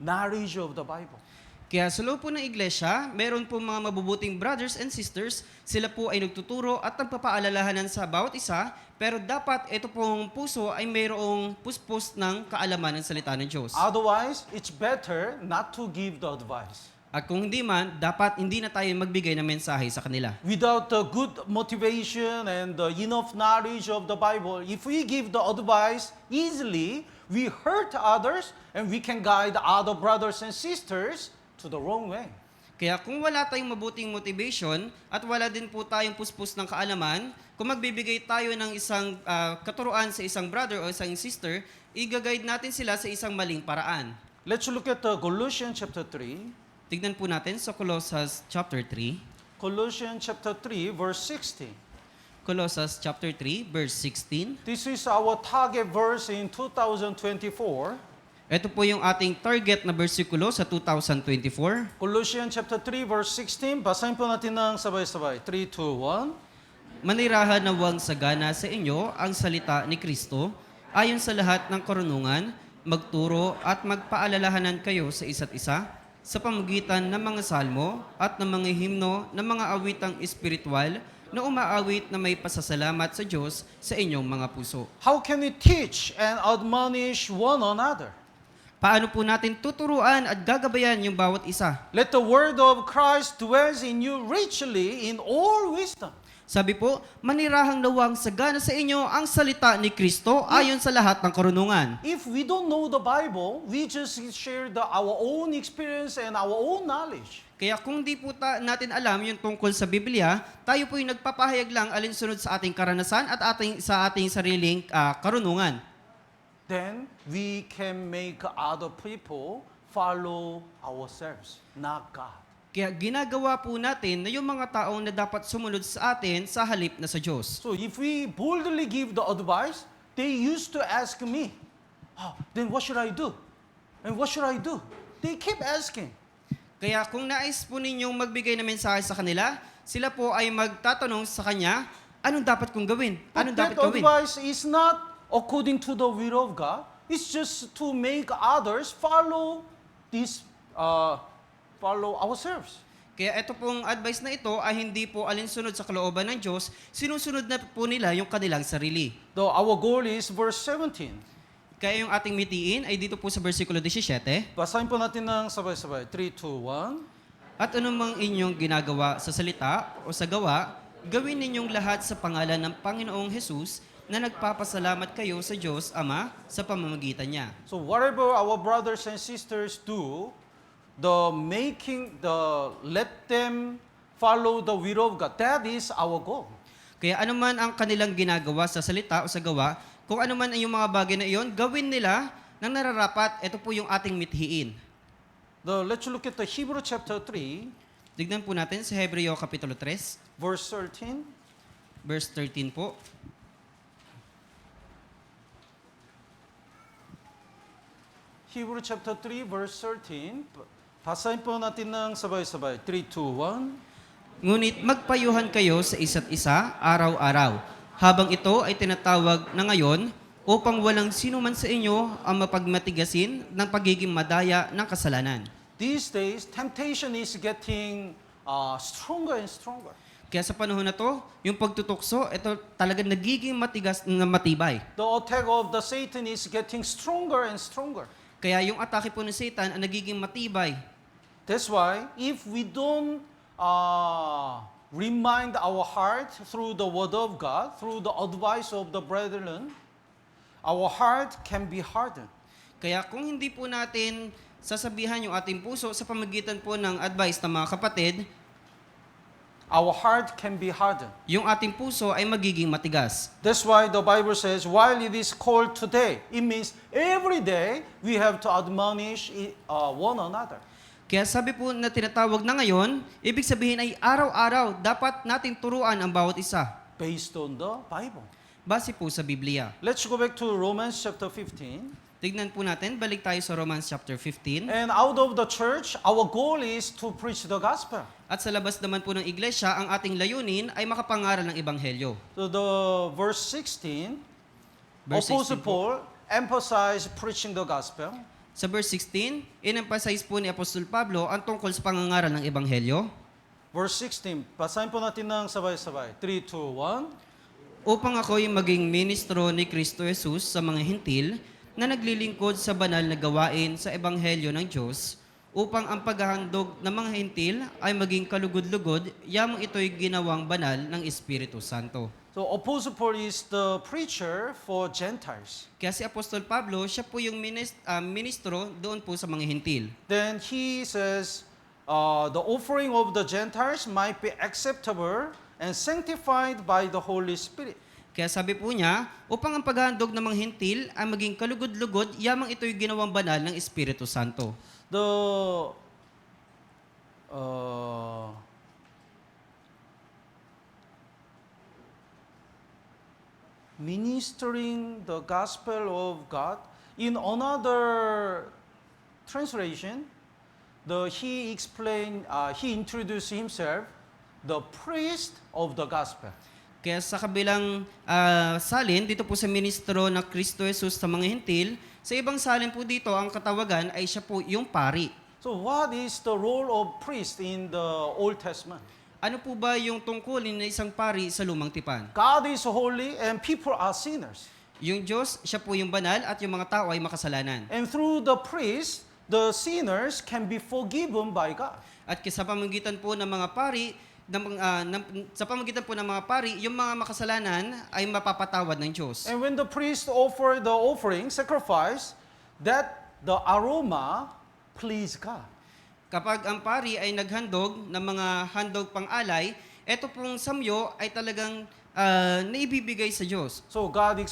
knowledge of the Bible. Kaya sa loob po ng iglesia, meron po mga mabubuting brothers and sisters, sila po ay nagtuturo at nagpapaalalahanan sa bawat isa, pero dapat ito pong puso ay mayroong puspos ng kaalaman ng salita ng Diyos. Otherwise, it's better not to give the advice. At kung hindi man, dapat hindi na tayo magbigay ng mensahe sa kanila. Without the good motivation and the enough knowledge of the Bible, if we give the advice easily, we hurt others and we can guide other brothers and sisters to the wrong way. Kaya kung wala tayong mabuting motivation at wala din po tayong puspos ng kaalaman, kung magbibigay tayo ng isang katuruan sa isang brother o isang sister, i-guide natin sila sa isang maling paraan. Let's look at Colossians chapter 3. Tignan po natin sa Colossus chapter 3. Colossians chapter 3, verse 16. Colossus chapter 3, verse 16. This is our target verse in 2024. Ito po yung ating target na bersikulo sa 2024. Colossians chapter 3, verse 16. Basahin po natin ng sabay-sabay. 3, 2, 1. Manirahan na huwag sagana sa inyo ang salita ni Kristo, ayon sa lahat ng karunungan, magturo at magpaalalahanan kayo sa isa't isa, sa pamagitan ng mga salmo at ng mga himno ng mga awitang espiritual na umaawit na may pasasalamat sa Diyos sa inyong mga puso. How can we teach and admonish one another? Paano po natin tuturuan at gagabayan yung bawat isa? Let the word of Christ dwells in you richly in all wisdom. Sabi po, manirahang nawang sagana sa inyo ang salita ni Kristo ayon sa lahat ng karunungan. If we don't know the Bible, we just share our own experience and our own knowledge. Kaya kung di po natin alam yung tungkol sa Biblia, tayo po yung nagpapahayag lang alinsunod sa ating karanasan at sa ating sariling karunungan. Then we can make other people follow ourselves, not God. Kaya ginagawa po natin na yung mga taong na dapat sumunod sa atin sa halip na sa Diyos. So if we boldly give the advice, they used to ask me, then what should I do? And what should I do? They keep asking. Kaya kung nais po ninyong magbigay ng mensahe sa kanila, sila po ay magtatanong sa kanya, anong dapat kong gawin? Anong But dapat that gawin? advice is not according to the will of God. It's just to make others follow ourselves. Kaya ito pong advice na ito ay hindi po alinsunod sa kalooban ng Diyos, sinusunod na po nila yung kanilang sarili. Our goal is verse 17. Kaya yung ating mitiin ay dito po sa versikulo 17. Basahin po natin ng sabay-sabay. 3, 2, 1. At anumang inyong ginagawa sa salita o sa gawa, gawin ninyong lahat sa pangalan ng Panginoong Hesus na nagpapasalamat kayo sa Diyos Ama sa pamamagitan niya. So whatever our brothers and sisters do, let them follow the will of God. That is our goal. Kaya anuman ang kanilang ginagawa sa salita o sa gawa, kung anuman ay yung mga bagay na iyon, gawin nila nang nararapat, ito po yung ating mithiin. Let's look at the Hebrew chapter 3, Tignan po natin sa Hebreo Kapitulo 3, verse 13. verse 13 po. Hebrew chapter 3, verse 13. Basahin po natin ng sabay-sabay. 3, 2, 1. Ngunit magpayuhan kayo sa isa't isa araw-araw, habang ito ay tinatawag na ngayon upang walang sino man sa inyo ang mapagmatigasin ng pagiging madaya ng kasalanan. These days, temptation is getting stronger and stronger. Kaya sa panahon na to, yung pagtutukso, ito talagang nagiging matigas na matibay. The attack of the Satan is getting stronger and stronger. Kaya yung atake po ng Satan ang nagiging matibay. That's why, if we don't remind our heart through the word of God, through the advice of the brethren, our heart can be hardened. Kaya kung hindi po natin sasabihan yung ating puso sa pamagitan po ng advice ng mga kapatid, Our heart can be hardened. yung ating puso ay magiging matigas. That's why the Bible says, while it is called today, it means every day we have to admonish one another. Kaya sabi po na tinatawag na ngayon, ibig sabihin ay araw-araw dapat nating turuan ang bawat isa. Based on the Bible. Base po sa Biblia. Let's go back to Romans chapter 15. Tignan po natin, balik tayo sa Romans chapter 15. And out of the church, our goal is to preach the gospel. At sa labas naman po ng iglesia, ang ating layunin ay makapangaral ng ebanghelyo. So the verse 16, Verse Apostle 16 po. Paul emphasized preaching the gospel. Sa verse 16, in-emphasize po ni Apostol Pablo ang tungkol sa pangangaral ng ebanghelyo. Verse 16, basahin po natin ng sabay-sabay. 3, 2, 1. Upang ako'y maging ministro ni Kristo Jesus sa mga hintil na naglilingkod sa banal na gawain sa ebanghelyo ng Diyos, upang ang paghahandog ng mga hintil ay maging kalugod-lugod, yamang ito'y ginawang banal ng Espiritu Santo. So Apostle Paul is the preacher for Gentiles. Kaya si Apostol Pablo, siya po yung ministro doon po sa mga hintil. Then he says, the offering of the Gentiles might be acceptable and sanctified by the Holy Spirit. Kaya sabi po niya, upang ang paghahandog ng mga hintil ay maging kalugod-lugod, yamang ito'y ginawang banal ng Espiritu Santo. The ministering the gospel of God. In another translation, he introduced himself, the priest of the gospel. Kaya sa kabilang salin, dito po sa ministro na Kristo Jesus sa mga hintil, sa ibang salin po dito, ang katawagan ay siya po yung pari. So what is the role of priest in the Old Testament? Ano po ba yung tungkulin ng isang pari sa lumang tipan? God is holy and people are sinners. Yung Diyos, siya po yung banal at yung mga tao ay makasalanan. And through the priest, the sinners can be forgiven by God. At sa pamamagitan po ng mga pari, sa pamamagitan po ng mga pari, yung mga makasalanan ay mapapatawad ng Diyos. And when the priest offer the offering, sacrifice, that the aroma please God. Kapag ang pari ay naghandog ng mga handog pang-alay, eto pong samyo ay talagang naibibigay sa Diyos. So God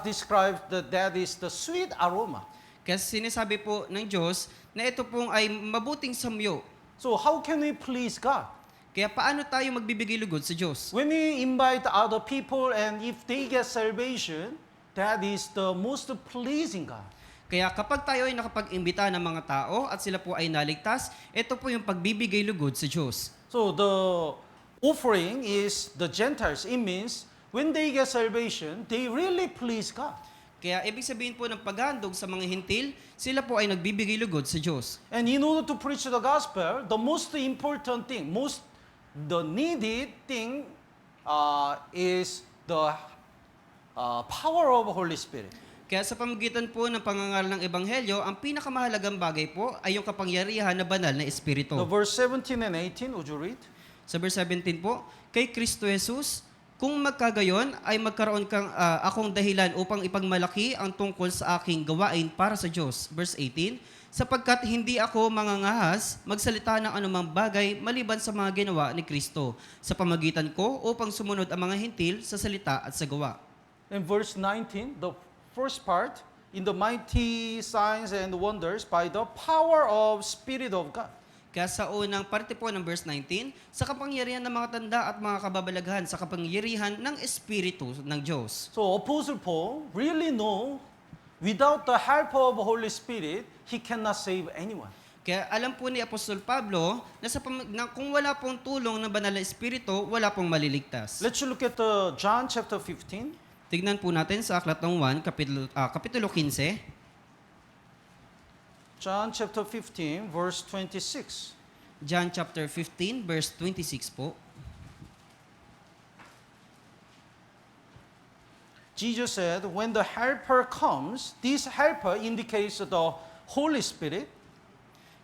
describes that is the sweet aroma. Kasi sinasabi po ng Diyos na ito pong ay mabuting samyo. So how can we please God? Kaya paano tayo magbibigay lugod sa Diyos? When we invite other people and if they get salvation, that is the most pleasing God. Kaya kapag tayo ay nakapag-imbita ng mga tao at sila po ay naligtas, ito po yung pagbibigay lugod sa Diyos. So the offering is the Gentiles. It means when they get salvation, they really please God. Kaya ibig sabihin po ng paghandog sa mga hintil, sila po ay nagbibigay lugod sa Diyos. And in order to preach the gospel, the most important thing, the needed thing is the power of Holy Spirit. Kaya sa pamamagitan po ng pangangaral ng Ebanghelyo, ang pinakamahalagang bagay po ay yung kapangyarihan na banal na Espiritu. The verse 17 and 18, would you read? Sa verse 17 po, kay Kristo Jesus, kung magkagayon ay magkaroon kang akong dahilan upang ipagmalaki ang tungkol sa aking gawain para sa Diyos. Verse 18, sapagkat hindi ako mangangahas magsalita ng anumang bagay maliban sa mga ginawa ni Kristo sa pamagitan ko upang sumunod ang mga hintil sa salita at sa gawa. And verse 19, the first part, in the mighty signs and wonders by the power of Spirit of God. Kaya sa unang parte po ng verse 19, sa kapangyarihan ng mga tanda at mga kababalaghan sa kapangyarihan ng Espiritu ng Diyos. So Apostle Paul really know without the help of Holy Spirit, he cannot save anyone. Kaya alam po ni Apostol Pablo na kung wala pong tulong ng banal na Espiritu, wala pong maliligtas. Let's look at John chapter 15. Tignan po natin sa Aklat ng Juan, Kapitulo 15. John chapter 15, verse 26. John chapter 15, verse 26 po. Jesus said, when the helper comes, this helper indicates the Holy Spirit.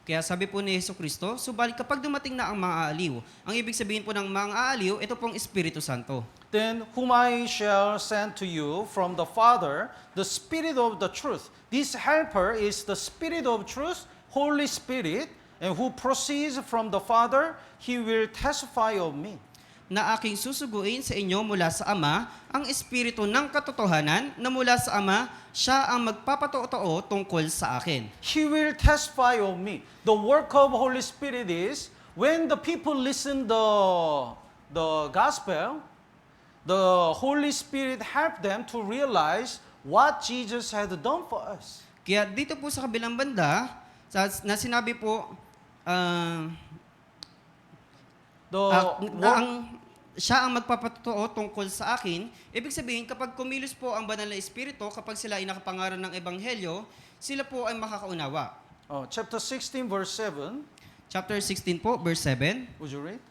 Kaya sabi po ni Jesucristo, subalit kapag dumating na ang mga aaliw, ang ibig sabihin po ng mga aaliw, ito pong Espiritu Santo. Then whom I shall send to you from the Father, the Spirit of the truth. This helper is the Spirit of truth, Holy Spirit, and who proceeds from the Father, he will testify of me. Na aking susuguin sa inyo mula sa Ama, ang Espiritu ng katotohanan na mula sa Ama, siya ang magpapatotoo tungkol sa akin. He will testify of me. The work of Holy Spirit is, when the people listen the gospel, the Holy Spirit help them to realize what Jesus had done for us. Kaya dito po sa kabilang banda, na sinabi po, siya ang magpapatotoo tungkol sa akin. Ibig sabihin, kapag kumilos po ang banal na Espiritu, kapag sila ay nakapangaral ng Ebanghelyo, sila po ay makakaunawa. Chapter 16, verse 7. Chapter 16 po, verse 7. Would you read?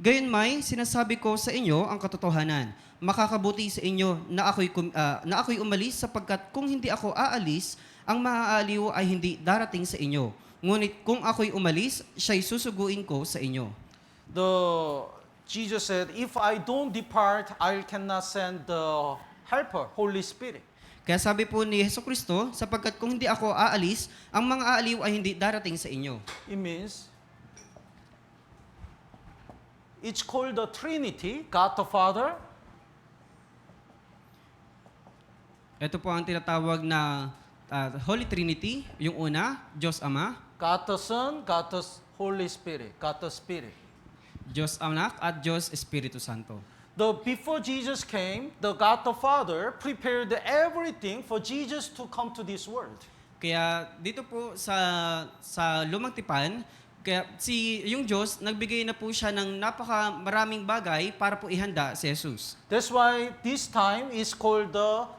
Gayunmay, sinasabi ko sa inyo ang katotohanan. Makakabuti sa inyo na ako'y umalis sapagkat kung hindi ako aalis, ang maaaliw ay hindi darating sa inyo. Ngunit kung ako'y umalis, siya'y susuguin ko sa inyo. Jesus said, if I don't depart, I cannot send the helper, Holy Spirit. Kaya sabi po ni Jesucristo, sapagkat kung hindi ako aalis, ang mga aaliw ay hindi darating sa inyo. It means, it's called the Trinity, God the Father, Ito po ang tinatawag na Holy Trinity, yung una, Diyos Ama, God the Son, God the Holy Spirit, God the Spirit. Diyos Anak at Diyos Espiritu Santo. Before Jesus came, the God the Father prepared everything for Jesus to come to this world. Kaya dito po sa Lumang Tipan, kaya yung Diyos, nagbigay na po siya ng napakamaraming bagay para po ihanda si Jesus. That's why this time is called the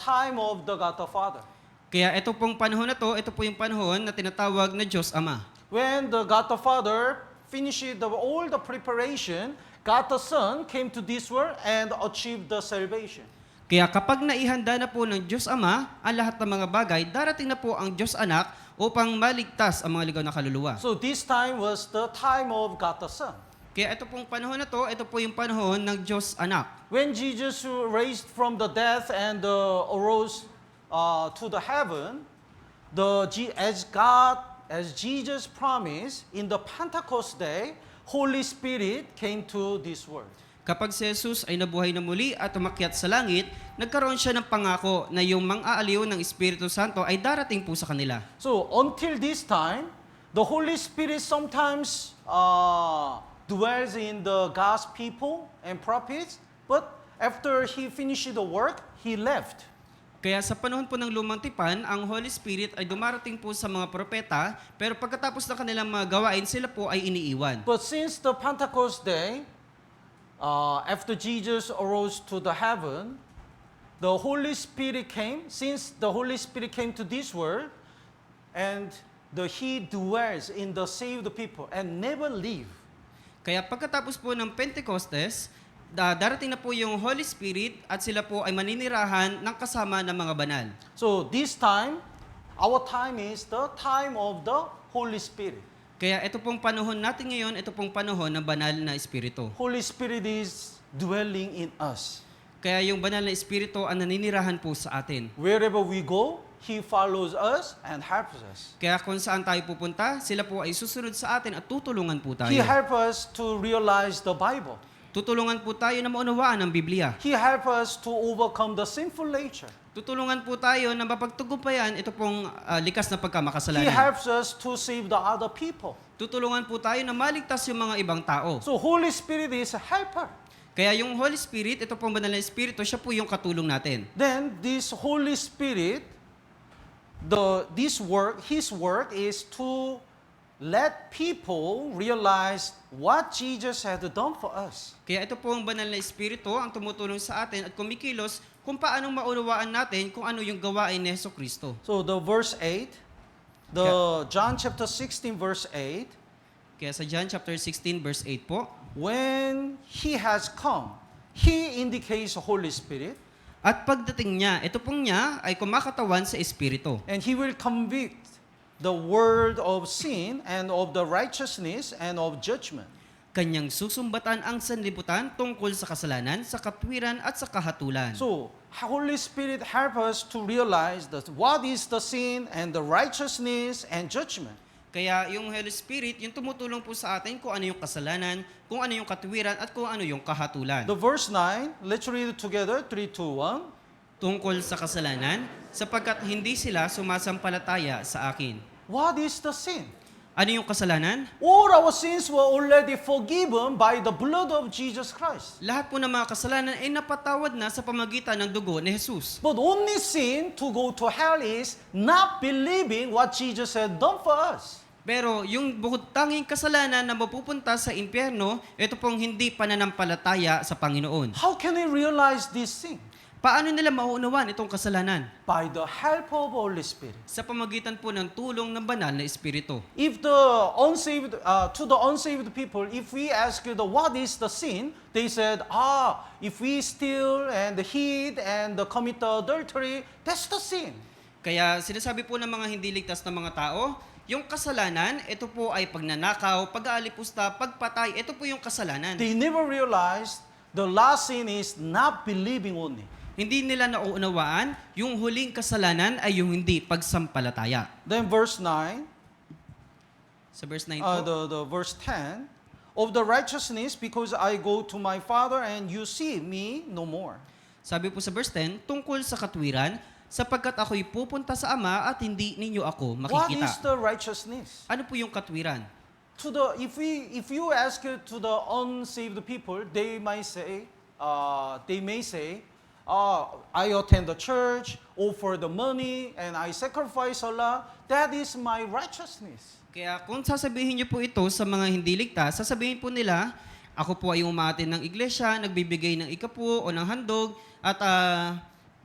time of the God the Father. Kaya ito pong panahon na to, ito po yung panahon na tinatawag na Diyos Ama. When the God the Father finished all the preparation, God the Son came to this world and achieved the salvation. Kaya kapag naihanda na po ng Diyos Ama ang lahat ng mga bagay, darating na po ang Diyos Anak upang maligtas ang mga ligaw na kaluluwa. So this time was the time of God the Son. Kaya ito pong panahon na to, ito po yung panahon ng Diyos Anak. When Jesus raised from the death and arose to the heaven, as Jesus promised, in the Pentecost day, Holy Spirit came to this world. Kapag si Jesus ay nabuhay na muli at umakyat sa langit, nagkaroon siya ng pangako na yung mang-aaliw ng Espiritu Santo ay darating po sa kanila. So until this time, the Holy Spirit sometimes dwells in the God's people and prophets, but after he finished the work, he left. Kaya sa panahon po ng Lumang Tipan, ang Holy Spirit ay dumarating po sa mga propeta, pero pagkatapos ng kanilang mga gawain, sila po ay iniiwan. But since the Pentecost day, after Jesus arose to the heaven, the Holy Spirit came. Since the Holy Spirit came to this world, and He dwells in the saved people and never leave. Kaya pagkatapos po ng Pentecostes, darating na po yung Holy Spirit at sila po ay maninirahan ng kasama ng mga banal. So this time, our time is the time of the Holy Spirit. Kaya ito pong panahon natin ngayon, ito pong panahon ng banal na Espiritu. Holy Spirit is dwelling in us. Kaya yung banal na Espiritu ang naninirahan po sa atin. Wherever we go, He follows us and helps us. Kaya kung saan tayo pupunta, sila po ay susunod sa atin at tutulungan po tayo. He helps us to realize the Bible. Tutulungan po tayo na maunawaan ang Biblia. He helps us to overcome the sinful nature. Tutulungan po tayo na mapagtagumpayan ito pong likas na He pagkamakasalanan. helps us to save the other people. Tutulungan po tayo na maligtas yung mga ibang tao. So Holy Spirit is a helper. Kaya yung Holy Spirit, ito pong banal na Espiritu, siya po yung katulong natin. Then this Holy Spirit, His work is to let people realize what Jesus had done for us. Kaya ito po ang banal na Espiritu ang tumutulong sa atin at kumikilos kung paanong maunawaan natin kung ano yung gawain ni Jesucristo. So the verse 8, John chapter 16 verse 8, Kaya sa John chapter 16 verse 8 po, when He has come, He indicates Holy Spirit, at pagdating niya, ito pong niya ay kumakatawan sa Espiritu. and He will convict the world of sin and of the righteousness and of judgment. Kanyang susumbatan ang sanlibutan tungkol sa kasalanan, sa katwiran at sa kahatulan. So, Holy Spirit help us to realize that what is the sin and the righteousness and judgment. Kaya yung Holy Spirit, yung tumutulong po sa atin kung ano yung kasalanan, kung ano yung katwiran at kung ano yung kahatulan. The verse 9, let's read it together, 3, 2, 1. Tungkol sa kasalanan, sapagkat hindi sila sumasampalataya sa akin. What is the sin? Ano yung kasalanan? All our sins were already forgiven by the blood of Jesus Christ. Lahat po ng mga kasalanan ay napatawad na sa pamagitan ng dugo ni Jesus. But only sin to go to hell is not believing what Jesus had done for us. Pero yung bukod tanging kasalanan na mapupunta sa impyerno, ito pong hindi pananampalataya sa Panginoon. How can we realize this sin? Paano nila mauunawaan itong kasalanan? By the help of Holy Spirit. Sa pamagitan po ng tulong ng banal na Espiritu. If to the unsaved people, if we ask what is the sin, they said, if we steal and hid and commit adultery, that's the sin. Kaya sinasabi po ng mga hindi ligtas na mga tao, yung kasalanan, ito po ay pagnanakaw, pag-aalipusta, pagpatay, ito po yung kasalanan. They never realized the last sin is not believing only. Hindi nila nauunawaan, yung huling kasalanan ay yung hindi pagsampalataya. Then verse 9, Sa verse 9 po, the verse 10, of the righteousness because I go to my Father and you see me no more. sabi po sa verse 10, tungkol sa katwiran, sapagkat ako'y pupunta sa Ama at hindi ninyo ako What is makikita. the righteousness? Ano po yung katwiran? If you ask to the unsaved people, they may say, I attend the church, offer the money, and I sacrifice a lot. That is my righteousness. Kaya kung sasabihin niyo po ito sa mga hindi ligtas, sasabihin po nila, ako po ay umaattend ng iglesia, nagbibigay ng ikapu o ng handog, at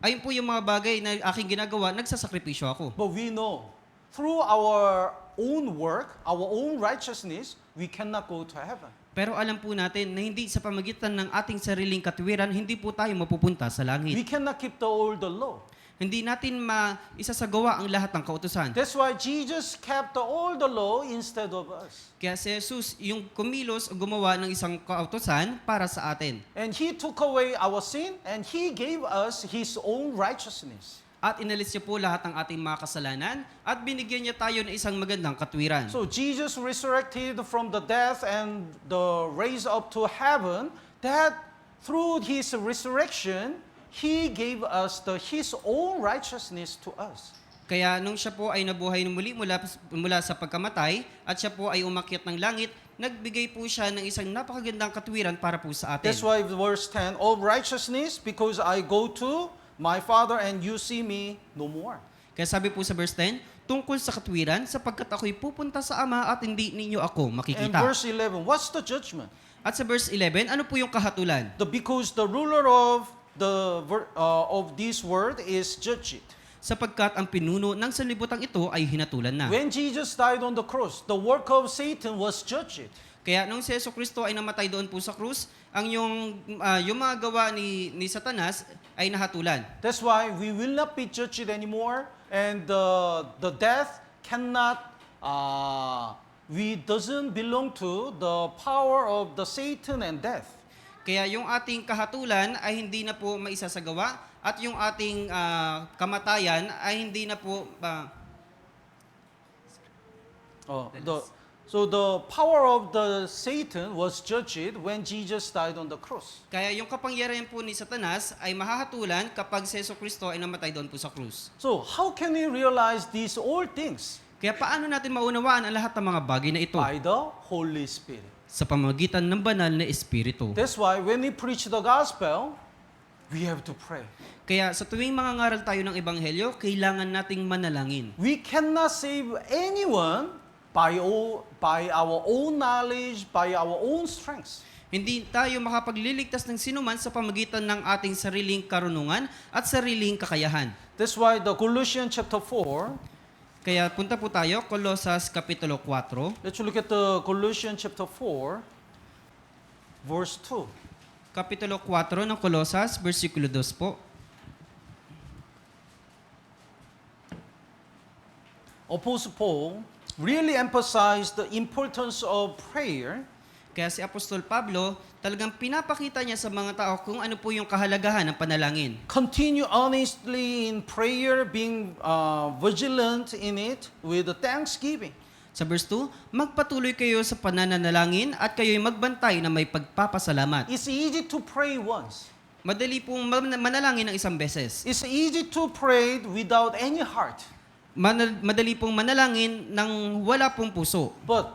ayun po yung mga bagay na aking ginagawa, nagsasakripisyo ako. But we know through our own work, our own righteousness, we cannot go to heaven. Pero alam po natin na hindi sa pamagitan ng ating sariling katuwiran, hindi po tayo mapupunta sa langit. We cannot keep all the law. Hindi natin maisasagawa ang lahat ng kautusan. That's why Jesus kept all the law instead of us. Kaya si Jesus, yung kumilos o gumawa ng isang kautusan para sa atin. And He took away our sin and He gave us His own righteousness. At inalis niya po lahat ng ating mga kasalanan at binigyan niya tayo ng isang magandang katwiran. So Jesus resurrected from the death and the raised up to heaven, that through His resurrection, He gave us His own righteousness to us. Kaya nung siya po ay nabuhay ng muli mula sa pagkamatay at siya po ay umakyat ng langit, nagbigay po siya ng isang napakagandang katwiran para po sa atin. That's why verse 10, of righteousness, because I go to my Father and you see me no more. Kaya sabi po sa verse 10, tungkol sa katwiran, sapagkat ako'y pupunta sa Ama at hindi ninyo ako And makikita. verse 11, what's the judgment? At sa verse 11, ano po yung kahatulan? Because the ruler of this world is judged. Sapagkat ang pinuno ng sanlibutan ito ay hinatulan na. When Jesus died on the cross, the work of Satan was judged. Kaya nung si Jesucristo ay namatay doon po sa krus, ang yung mga gawa ni Satanas ay nahatulan. That's why we will not be judged anymore, and the death cannot, we doesn't belong to the power of the Satan and death. Kaya yung ating kahatulan ay hindi na po maisasagawa at yung ating kamatayan ay hindi na po So the power of the Satan was judged when Jesus died on the cross. kaya yung kapangyarihan po ni Satanas ay mahahatulan kapag si Jesucristo ay namatay doon po sa krus. So how can we realize these all things? Kaya paano natin maunawaan ang lahat ng mga bagay na ito? By the Holy Spirit. Sa pamamagitan ng banal na Espiritu. That's why when we preach the gospel, we have to pray. Kaya sa tuwing mangangaral tayo ng Ebanghelyo, kailangan nating manalangin. We cannot save anyone by our own knowledge, by our own strength. Hindi tayo makapagliligtas ng sinuman sa pamamagitan ng ating sariling karunungan at sariling kakayahan. That's why the Colossians chapter 4, Kaya punta po tayo, Kolosas Kapitulo 4. let's look at the Colossians chapter 4, verse 2. Kapitulo 4 ng Kolosas, versikulo 2 po. Apostle Paul really emphasized the importance of prayer. Kaya si Apostol Pablo, talagang pinapakita niya sa mga tao kung ano po yung kahalagahan ng panalangin. Continue honestly in prayer, being vigilant in it with thanksgiving. Sa verse 2, magpatuloy kayo sa pananalangin at kayo'y magbantay na may pagpapasalamat. It's easy to pray once. Madali pong manalangin ng isang beses. It's easy to pray without any heart. Madali pong manalangin ng wala pong puso. But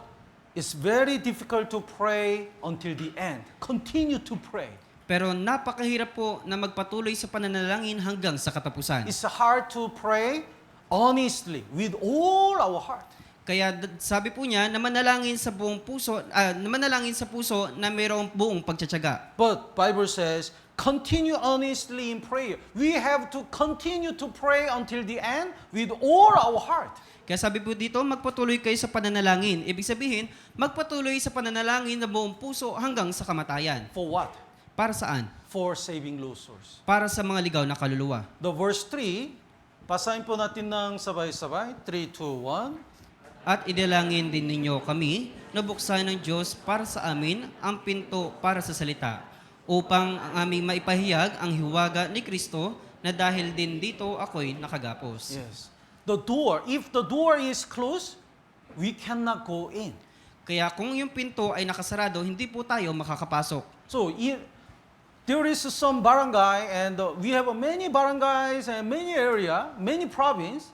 it's very difficult to pray until the end. Continue to pray. Pero napakahirap po na magpatuloy sa pananalangin hanggang sa katapusan. It's hard to pray honestly with all our heart. Kaya sabi po niya na manalangin sa buong puso, na manalangin sa puso na mayroong buong pagtsatsaga. But Bible says, continue honestly in prayer. We have to continue to pray until the end with all our heart. Kaya sabi po dito, magpatuloy kayo sa pananalangin. Ibig sabihin, magpatuloy sa pananalangin na buong puso hanggang sa kamatayan. For what? Para saan? For saving losers. Para sa mga ligaw na kaluluwa. The verse 3, basahin po natin ng sabay-sabay. 3, 2, 1. At idalangin din ninyo kami na buksan ng Diyos para sa amin ang pinto para sa salita, upang ang aming maipahayag ang hiwaga ni Kristo na dahil din dito ako'y nakagapos. Yes. The door, if the door is closed, we cannot go in. Kaya kung yung pinto ay nakasarado, hindi po tayo makakapasok. So there is some barangay, and we have many barangays and many area, many province,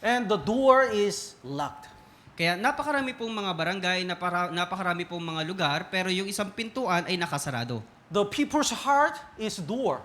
and the door is locked. Kaya napakarami pong mga barangay, napakarami pong mga lugar, pero yung isang pintuan ay nakasarado. The people's heart is door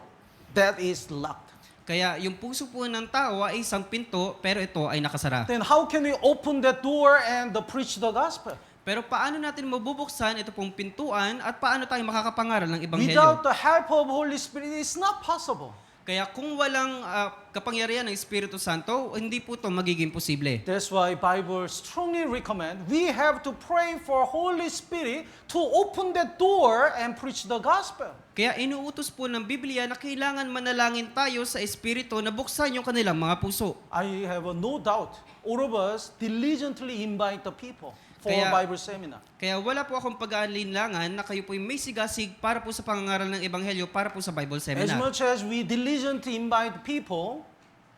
that is locked. Kaya yung puso po ng tao ay isang pinto, pero ito ay nakasara. Then how can we open that door and preach the gospel? Pero paano natin mabubuksan ito pong pintuan at paano tayo makakapangaral ng Ebanghelyo? Without the help of Holy Spirit, it's not possible. Kaya kung walang kapangyarihan ng Espiritu Santo, hindi po ito magiging posible. That's why Bible strongly recommend we have to pray for Holy Spirit to open that door and preach the gospel. Kaya inuutos po ng Biblia na kailangan manalangin tayo sa Espiritu na buksan yung kanilang mga puso. I have no doubt all of us diligently invite the people for Kaya- Bible seminar. Kaya wala po akong pag-aalinlangan na kayo po may sigasig para po sa pangangaral ng Ebanghelyo, para po sa Bible As Seminar. much as we diligently invite people,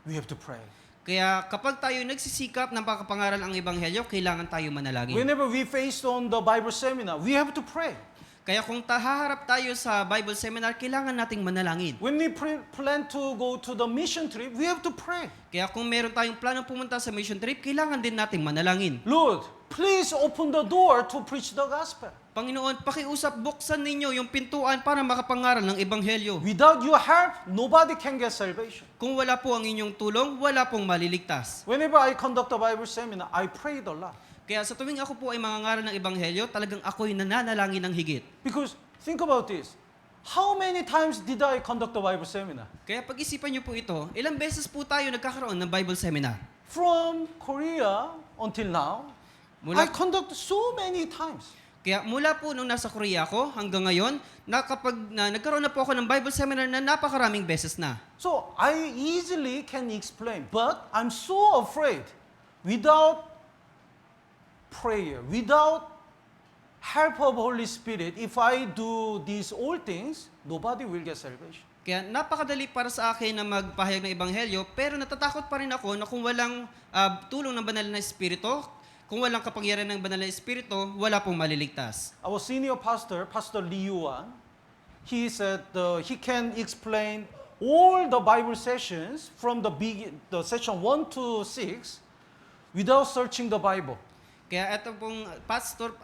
we have to pray. Kaya kapag tayo nagsisikap ng pagkapangaral ang Ebanghelyo, kailangan tayo manalangin. Whenever we face on the Bible seminar, we have to pray. Kaya kung haharap tayo sa Bible Seminar, kailangan nating manalangin. When we plan to go to the mission trip, we have to pray. Kaya kung meron tayong planong pumunta sa mission trip, kailangan din nating manalangin. Lord, please open the door to preach the gospel. Panginoon, pakiusap, buksan ninyo yung pintuan para makapangaral ng Ebanghelyo. Without your help, nobody can get salvation. Kung wala po ang inyong tulong, wala pong maliligtas. Whenever I conduct a Bible seminar, I pray a lot. Kaya sa tuwing ako po ay mangangaral ng Ebanghelyo, talagang ako'y nananalangin ng higit. Because think about this. How many times did I conduct a Bible seminar? Kaya pag-isipan niyo po ito, ilang beses po tayo nagkakaroon ng Bible Seminar? From Korea until now, I conduct so many times. Kaya mula po nung nasa Korea ako hanggang ngayon, nagkaroon na po ako ng Bible Seminar na napakaraming beses na. So I easily can explain, but I'm so afraid without prayer, without help of Holy Spirit, if I do these all things, nobody will get salvation. Kaya napakadali para sa akin na magpahayag ng Ebanghelyo, pero natatakot pa rin ako na kung walang tulong ng banal na Espiritu, kung walang kapangyarihan ng banal na Espiritu, wala pong maliligtas. Our senior pastor, Pastor Lee Yuan, he said he can explain all the Bible sessions from the session 1 to 6 without searching the Bible. Kaya ito pong pastor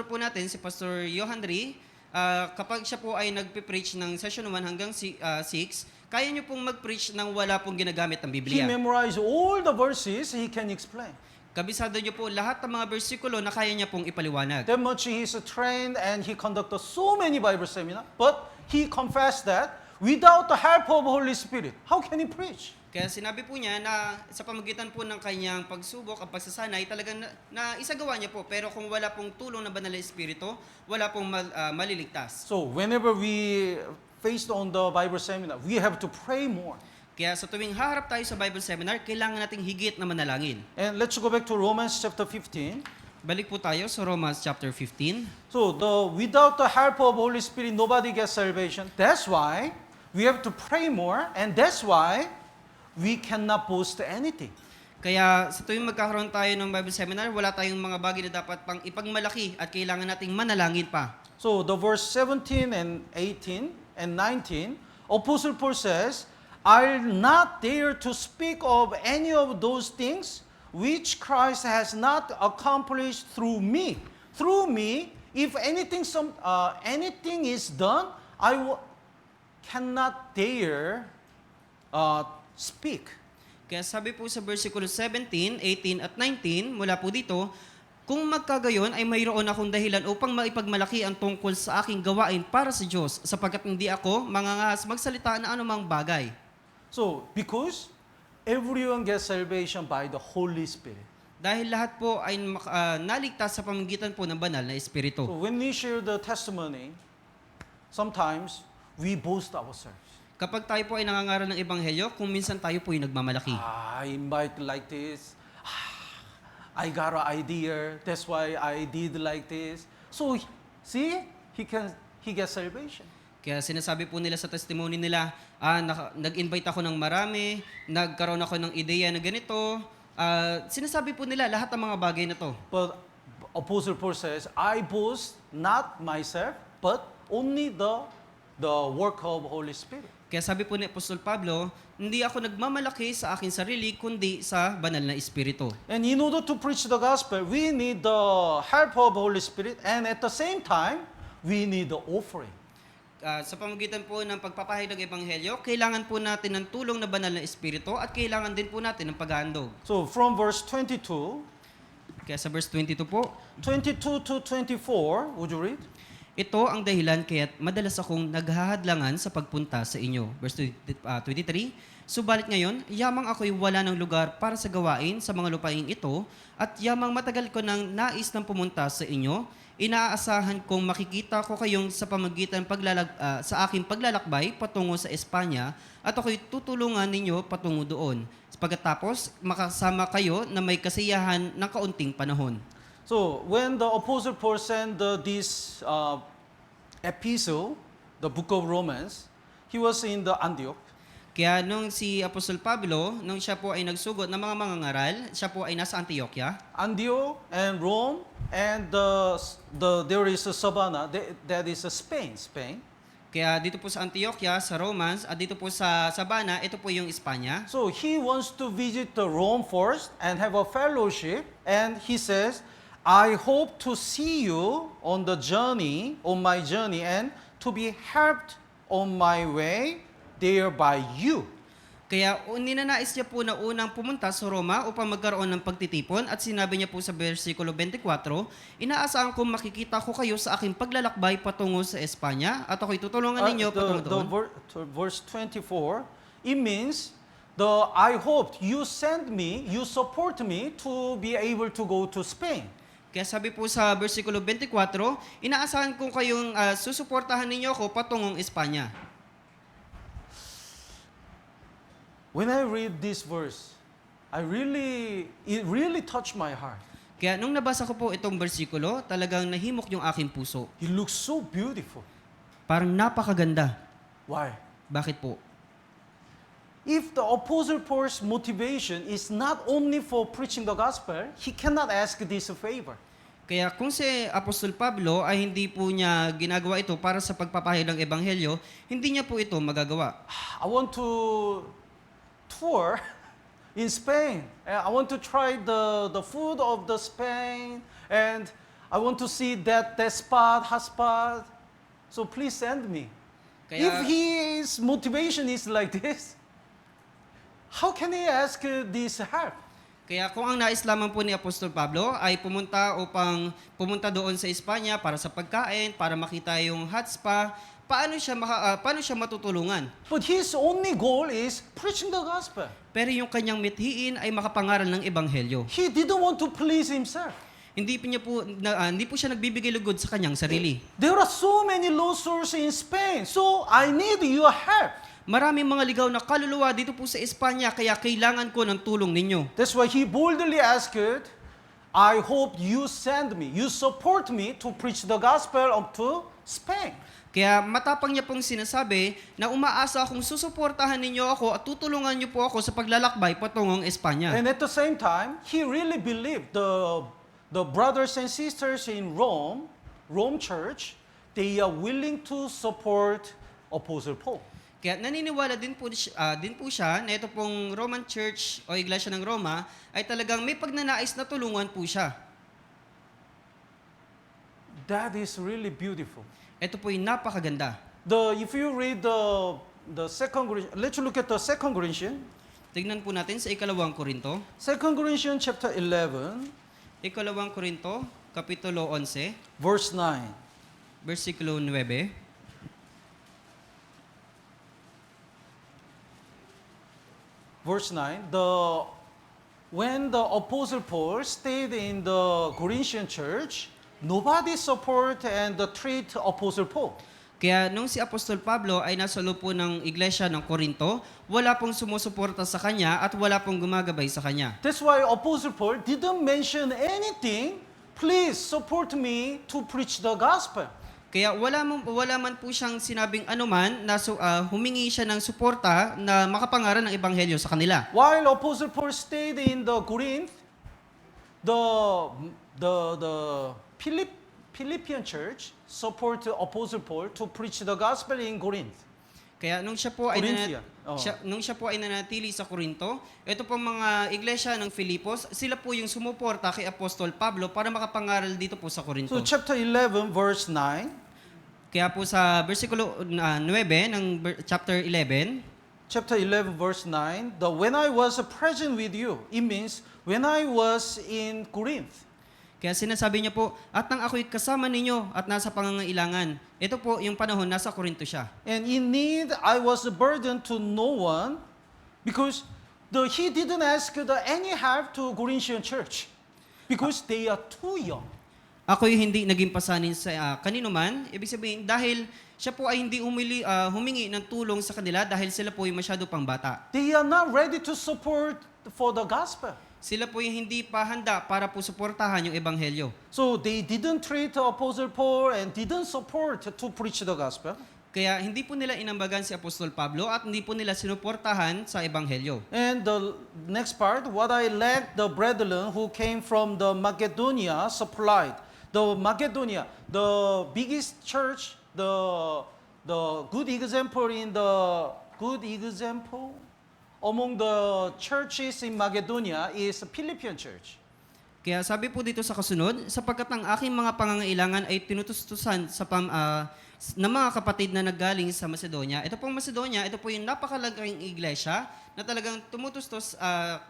po natin, si Pastor Johan Ri, kapag siya po ay nagpe-preach ng session 1 hanggang 6, kaya niyo pong mag-preach nang wala pong ginagamit ng He Biblia. memorized all the verses, he can explain. Kabisado niyo po lahat ng mga bersikulo na kaya niya pong ipaliwanag. That much he is trained and he conducted so many Bible seminars, but he confessed that without the help of Holy Spirit, how can he preach? Kaya sinabi po niya na sa pamagitan po ng kanyang pagsubok at pagsasanay, talagang na isagawa niya po. Pero kung wala pong tulong ng banal na Espiritu, wala pong maliligtas. So whenever we faced on the Bible seminar, we have to pray more. Kaya sa tuwing haharap tayo sa Bible Seminar, kailangan nating higit na manalangin. And let's go back to Romans chapter 15. Balik po tayo sa Romans chapter 15. So without the help of Holy Spirit, nobody gets salvation. That's why we have to pray more, and that's why we cannot boast anything. Kaya sa tuwing magkakaroon tayo ng Bible Seminar, wala tayong mga bagay na dapat pang ipagmalaki at kailangan nating manalangin pa. So the verse 17 and 18 and 19, Apostle Paul says, I'll not dare to speak of any of those things which Christ has not accomplished through me. Through me, if anything is done, cannot dare speak. Kaya sabi po sa versikulo 17, 18 at 19, mula po dito, kung magkagayon ay mayroon akong dahilan upang maipagmalaki ang tungkol sa aking gawain para sa Diyos, sapagkat hindi ako mangangahas magsalita na anumang bagay. So, because everyone gets salvation by the Holy Spirit. Dahil lahat po ay naligtas sa pamamagitan po ng banal na Espiritu. So when we share the testimony, sometimes we boast ourselves. Kapag tayo po ay nangangaral ng Ebanghelyo, kung minsan tayo po ay nagmamalaki. I invite like this. I got an idea. That's why I did like this. So, see, he gets salvation. Kaya sinasabi po nila sa testimony nila, nag-invite ako ng marami, nagkaroon ako ng ideya na ganito. Sinasabi po nila lahat ng mga bagay na to. But Apostle Paul says, I boast not myself, but only the work of Holy Spirit. Kaya sabi po ni Apostol Pablo, hindi ako nagmamalaki sa aking sarili, kundi sa banal na Espiritu. And in order to preach the gospel, we need the help of Holy Spirit, and at the same time, we need the offering. Sa pamamagitan po ng pagpapahayag ng Ebanghelyo, kailangan po natin ng tulong na banal na Espiritu at kailangan din po natin ng paghahandog. So from verse 22, Kaya sa verse 22 po, 22 to 24, would you read? Ito ang dahilan kaya't madalas akong naghahadlangan sa pagpunta sa inyo. Verse 23, subalit ngayon, yamang ako'y wala ng lugar para sa gawain sa mga lupaing ito, at yamang matagal ko nang nais ng pumunta sa inyo, inaasahan kong makikita ko kayong sa pamagitan sa aking paglalakbay patungo sa Espanya, at ako'y tutulungan ninyo patungo doon. Pagkatapos, makasama kayo na may kasiyahan ng kaunting panahon. So when the Apostle Paul sent this epistle, the book of Romans, he was in the Antioch. Kaya nung si Apostol Pablo, nung siya po ay nagsugot ng mga mangangaral, siya po ay nasa Antioquia. Antioch and Rome, and there is a Savannah, that is Spain. Kaya dito po sa Antioquia, sa Romans, at dito po sa Sabana, ito po yung Espanya. So he wants to visit the Rome first and have a fellowship, and he says, I hope to see you on my journey, and to be helped on my way there by you. Kaya ninanais niya po na unang pumunta sa Roma upang magkaroon ng pagtitipon, at sinabi niya po sa versikulo 24, inaasahan kong makikita ko kayo sa aking paglalakbay patungo sa Espanya, at ako'y tutulungan ninyo patungo doon. Verse 24, it means, I hope you send me, you support me to be able to go to Spain. Kaya sabi po sa versikulo 24, inaasahan kong kayong susuportahan ninyo ako patungong Espanya. When I read this verse, it really touched my heart. Kaya nung nabasa ko po itong versikulo, talagang nahimok yung aking puso. It looks so beautiful. Parang napakaganda. Why? Bakit po? If the Apostle Paul's motivation is not only for preaching the gospel, he cannot ask this favor. Kaya kung si Apostol Pablo ay hindi po niya ginagawa ito para sa pagpapahayag ng ebanghelyo, hindi niya po ito magagawa. I want to tour in Spain. I want to try the food of the Spain, and I want to see that spot, hot spot. So please send me. If his motivation is like this, how can he ask this help? Kaya kung ang nais lamang po ni Apostol Pablo ay pumunta doon sa Espanya para sa pagkain, para makita yung hot spa, paano siya matutulungan? But his only goal is preaching the gospel. Pero yung kanyang mithiin ay makapangaral ng ebanghelyo. He didn't want to please himself. Hindi po siya nagbibigay lugod sa kanyang sarili. There are so many lost souls in Spain, so I need your help. Maraming mga ligaw na kaluluwa dito po sa Espanya, kaya kailangan ko ng tulong ninyo. That's why he boldly asked, I hope you send me, you support me to preach the gospel up to Spain. Kaya matapang niya pong sinasabi na umaasa akong susuportahan ninyo ako at tutulungan niyo po ako sa paglalakbay patungong Espanya. And at the same time, he really believed the brothers and sisters in Rome Church, they are willing to support Apostle Paul. Kaya naniniwala din po siya na ito pong Roman Church o Iglesia ng Roma ay talagang may pagnanais na tulungan po siya. That is really beautiful. Ito po ay napakaganda. If you read the second Corinthians, let's look at the second Corinthians. Tignan po natin sa ikalawang Korinto. Second Corinthians chapter 11, Ikalawang Korinto, Kapitulo 11, verse 9. versikulo 9. Verse 9, when the Apostle Paul stayed in the Corinthian church, nobody support and treat Apostle Paul. Kaya nung si Apostol Pablo ay nasa loob po ng iglesia ng Korinto, wala pong sumusuporta sa kanya at wala pong gumagabay sa kanya. That's why Apostle Paul didn't mention anything, please support me to preach the gospel. Kaya wala man po siyang sinabing anuman na humingi siya ng suporta na makapangaral ng ebanghelyo sa kanila. While Apostle Paul stayed in the Corinth, the Philippian church support Apostle Paul to preach the gospel in Corinth. Kaya nung siya po ay nanatili sa Korinto, ito pong mga iglesia ng Filipos, sila po yung sumuporta kay Apostol Pablo para makapangaral dito po sa Korinto. So chapter 11 verse 9. Kaya po sa versikulo 9 ng chapter 11, Chapter 11 verse 9, when I was present with you, it means when I was in Corinth. Kaya sinasabi niya po, at nang ako'y kasama ninyo at nasa pangangailangan. Ito po yung panahon, nasa Korinto siya. And in need, I was a burden to no one because he didn't ask any help to Corinthian church because they are too young. Ako'y hindi naging pasanin sa kanino man. Ibig sabihin, dahil siya po ay hindi humingi ng tulong sa kanila dahil sila po ay masyado pang bata. They are not ready to support for the gospel. Sila po yung hindi pa handa para po suportahan yung ebanghelyo. So they didn't treat Apostle Paul and didn't support to preach the gospel. Kaya hindi po nila inambagan si Apostol Pablo at hindi po nila sinuportahan sa ebanghelyo. And the next part, what I lacked, the brethren who came from the Macedonia supplied. The Macedonia, the biggest church, the good example among the churches in Macedonia is Philippian church. Kaya sabi po dito sa kasunod, sapagkat ang aking mga pangangailangan ay tinutustusan ng mga kapatid na naggaling sa Macedonia. Ito pong Macedonia, ito po yung napakalaking iglesia na talagang tumutustos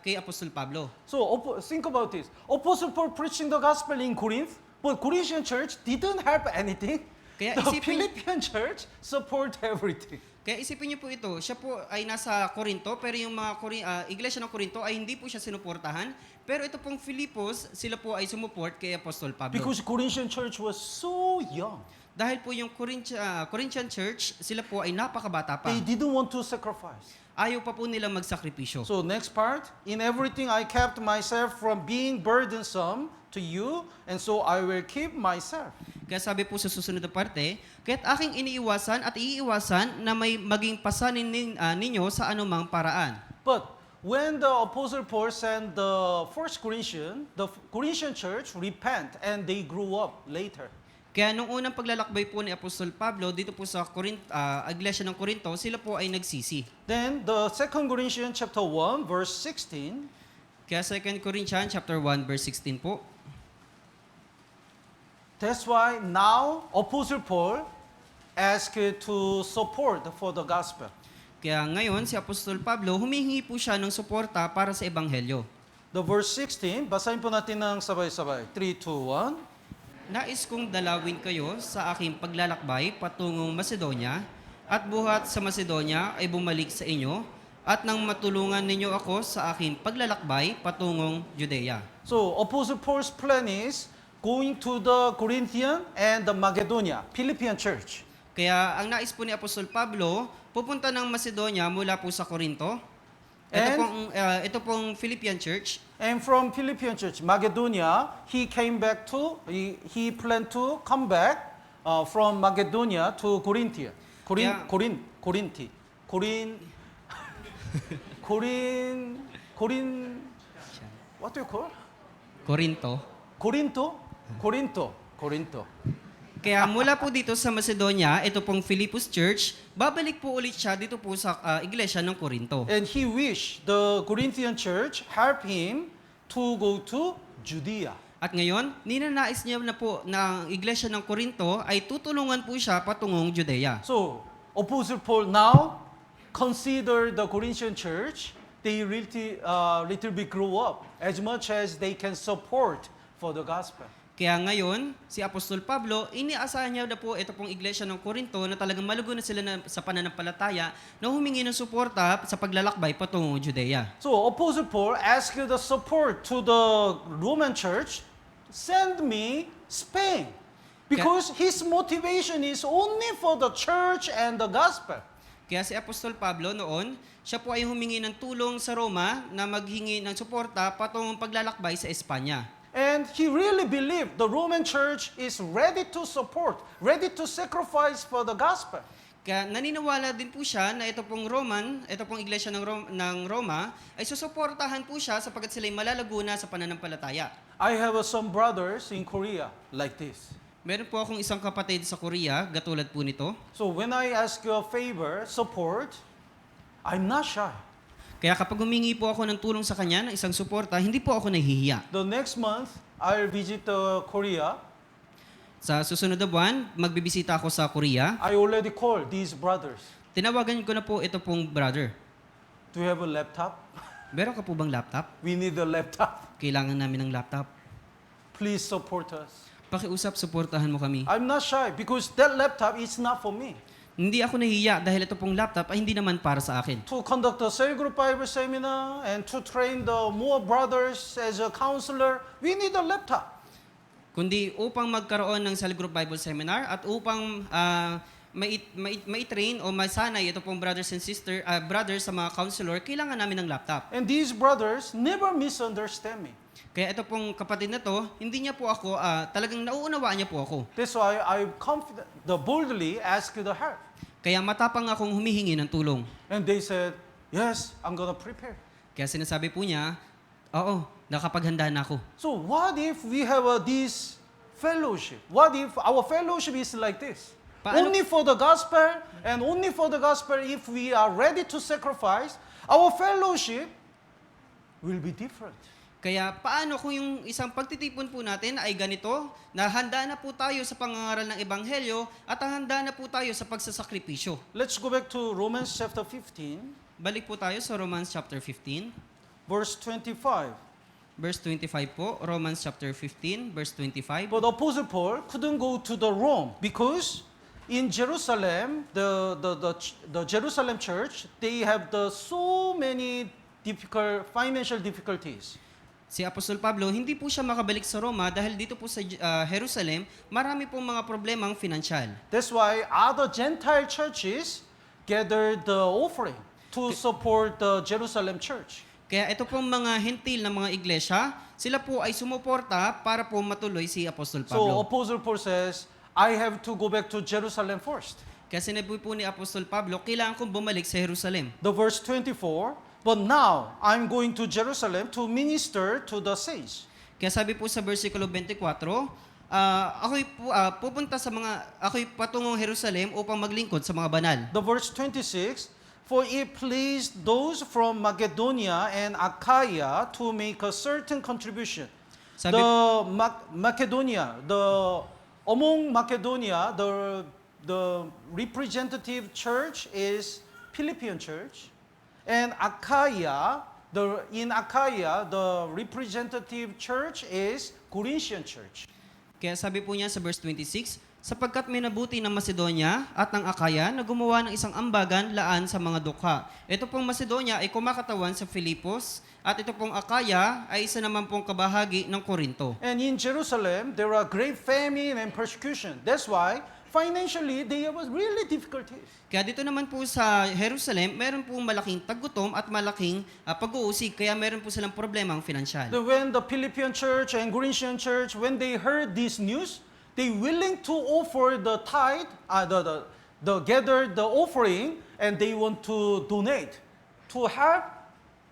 kay Apostol Pablo. So think about this. Apostle Paul preaching the gospel in Corinth, but Corinthian church didn't help anything. Kaya The isipin- Philippian church support everything. Kaya isipin niyo po ito, siya po ay nasa Corinto, pero yung mga iglesia ng Corinto ay hindi po siya sinuportahan. Pero ito pong Filipos, sila po ay sumuport kay Apostol Pablo. Because Corinthian church was so young. Dahil po yung Corinthian church, sila po ay napakabata pa. They didn't want to sacrifice. Ayaw pa po nilang magsakripisyo. So next part, in everything I kept myself from being burdensome to you, and so I will keep myself. Kaya sabi po sa susunod na parte, kaya't aking iniiwasan at iiwasan na may maging pasanin ninyo sa anumang paraan. But when the Apostle Paul sent the first Corinthian, the Corinthian church repent and they grew up later. Kaya nung unang paglalakbay po ni Apostol Pablo dito po sa iglesia ng Corinto, sila po ay nagsisi. Then the 2 Corinthians chapter 1 verse 16, Kaya 2 Corinthians chapter 1 verse 16 po. that's why now Apostle Paul asked to support for the gospel. Kaya ngayon si Apostol Pablo humihingi po siya ng suporta para sa ebanghelyo. The verse 16, basahin po natin ng sabay-sabay. 3, 2, 1. Nais kong dalawin kayo sa aking paglalakbay patungong Macedonia at buhat sa Macedonia ay bumalik sa inyo at nang matulungan ninyo ako sa aking paglalakbay patungong Judea. So Apostle Paul's plan is going to the Corinthian and the Macedonia, Philippian church. Kaya ang nais po ni Apostol Pablo, pupunta ng Macedonia mula po sa Corinto. And- Ito pong Philippian church. And from Philippian church, Macedonia, he planned to come back from Macedonia to Corinthia. Yeah. What do you call? Corinto. Corinto. Kaya mula po dito sa Macedonia, ito pong Philippus Church, babalik po ulit siya dito po sa iglesia ng Corinto. And he wished the Corinthian church help him to go to Judea. At ngayon, ninanais niya na po na ang iglesia ng Corinto ay tutulungan po siya patungong Judea. So, Apostle Paul now consider the Corinthian church, they really little bit grow up as much as they can support for the gospel. Kaya ngayon, si Apostol Pablo, iniasahan niya na po ito pong iglesia ng Corinto na talagang malugo na sila sa pananampalataya na humingi ng suporta sa paglalakbay patungong Judea. So, Apostle Paul asked the support to the Roman church, send me Spain. Because his motivation is only for the church and the gospel. Kaya si Apostol Pablo noon, siya po ay humingi ng tulong sa Roma na maghingi ng suporta patungong paglalakbay sa Espanya. And he really believed the Roman church is ready to support, ready to sacrifice for the gospel. Kaya naniniwala din po siya na ito pong iglesia ng Roma, ay susuportahan po siya sapagkat sila'y malalago na sa pananampalataya. I have some brothers in Korea like this. Meron po akong isang kapatid sa Korea, katulad po nito. So when I ask you a favor, support, I'm not shy. Kaya kapag humingi po ako ng tulong sa kanya, ng isang suporta, hindi po ako nahihiya. The next month, I'll visit Korea. Sa susunod na buwan, magbibisita ako sa Korea. I already called these brothers. Tinawagan ko na po ito pong brother. Do you have a laptop? Meron ka po bang laptop? We need a laptop. Kailangan namin ng laptop. please support us. Pakiusap, suportahan mo kami. I'm not shy because that laptop is not for me. Hindi ako nahiya dahil ito pong laptop ay hindi naman para sa akin. To conduct a cell group Bible seminar and to train the more brothers as a counselor, we need a laptop. Kundi upang magkaroon ng cell group Bible seminar at upang mai-train o masanay ito pong brothers and brothers sa mga counselor, kailangan namin ng laptop. And these brothers never misunderstand me. Kaya ito pong kapatid na to, hindi niya po ako, talagang nauunawaan niya po ako. That's why I boldly ask the help. Kaya matapang akong humihingi ng tulong. And they said, yes, I'm gonna prepare. Kaya sinasabi po niya, oo, nakapaghanda na ako. So what if we have this fellowship? What if our fellowship is like this? Paano- Only for the gospel, and only for the gospel, if we are ready to sacrifice, our fellowship will be different. Kaya paano kung yung isang pagtitipon po natin ay ganito, na handa na po tayo sa pangangaral ng Ebanghelyo at handa na po tayo sa pagsasakripisyo. Let's go back to Romans chapter 15, Balik po tayo sa Romans chapter 15, verse 25. verse 25 po. Romans chapter 15, verse 25. But Apostle Paul couldn't go to the Rome because in Jerusalem, the Jerusalem church, they have so many financial difficulties. Si Apostol Pablo, hindi po siya makabalik sa Roma dahil dito po sa Jerusalem, marami pong mga problemang financial. That's why other Gentile churches gathered the offering to support the Jerusalem church. Kaya ito pong mga hentil na mga iglesia, sila po ay sumuporta para po matuloy si Apostol So Pablo. Apostle Paul says, I have to go back to Jerusalem first. Kaya sinabi po ni Apostol Pablo, kailangan kong bumalik sa Jerusalem. The verse 24, but now I'm going to Jerusalem to minister to the saints. Kaya sabi po sa versikulo 24, ako'y patungong Jerusalem upang maglingkod sa mga banal. The verse 26, for it pleased those from Macedonia and Achaia to make a certain contribution. Sabi, Among Macedonia, the representative church is Philippian church, and in Achaia, the representative church is Corinthian church. kaya sabi po niya sa verse 26, sapagkat may nabuti ng Macedonia at ng Akaya na gumawa ng isang ambagan laan sa mga dukha. Ito pong Macedonia ay kumakatawan sa Filipos at ito pong Akaya ay isa naman pong kabahagi ng Korinto. And in Jerusalem, there are great famine and persecution. That's why financially they have really difficulties. Kaya dito naman po sa Jerusalem, meron pong malaking taggutom at malaking pag-uusig, kaya meron po silang problemang financial. When the Philippian church and Corinthian church, when they heard this news, they willing to offer the tithe, gather the offering, and they want to donate to help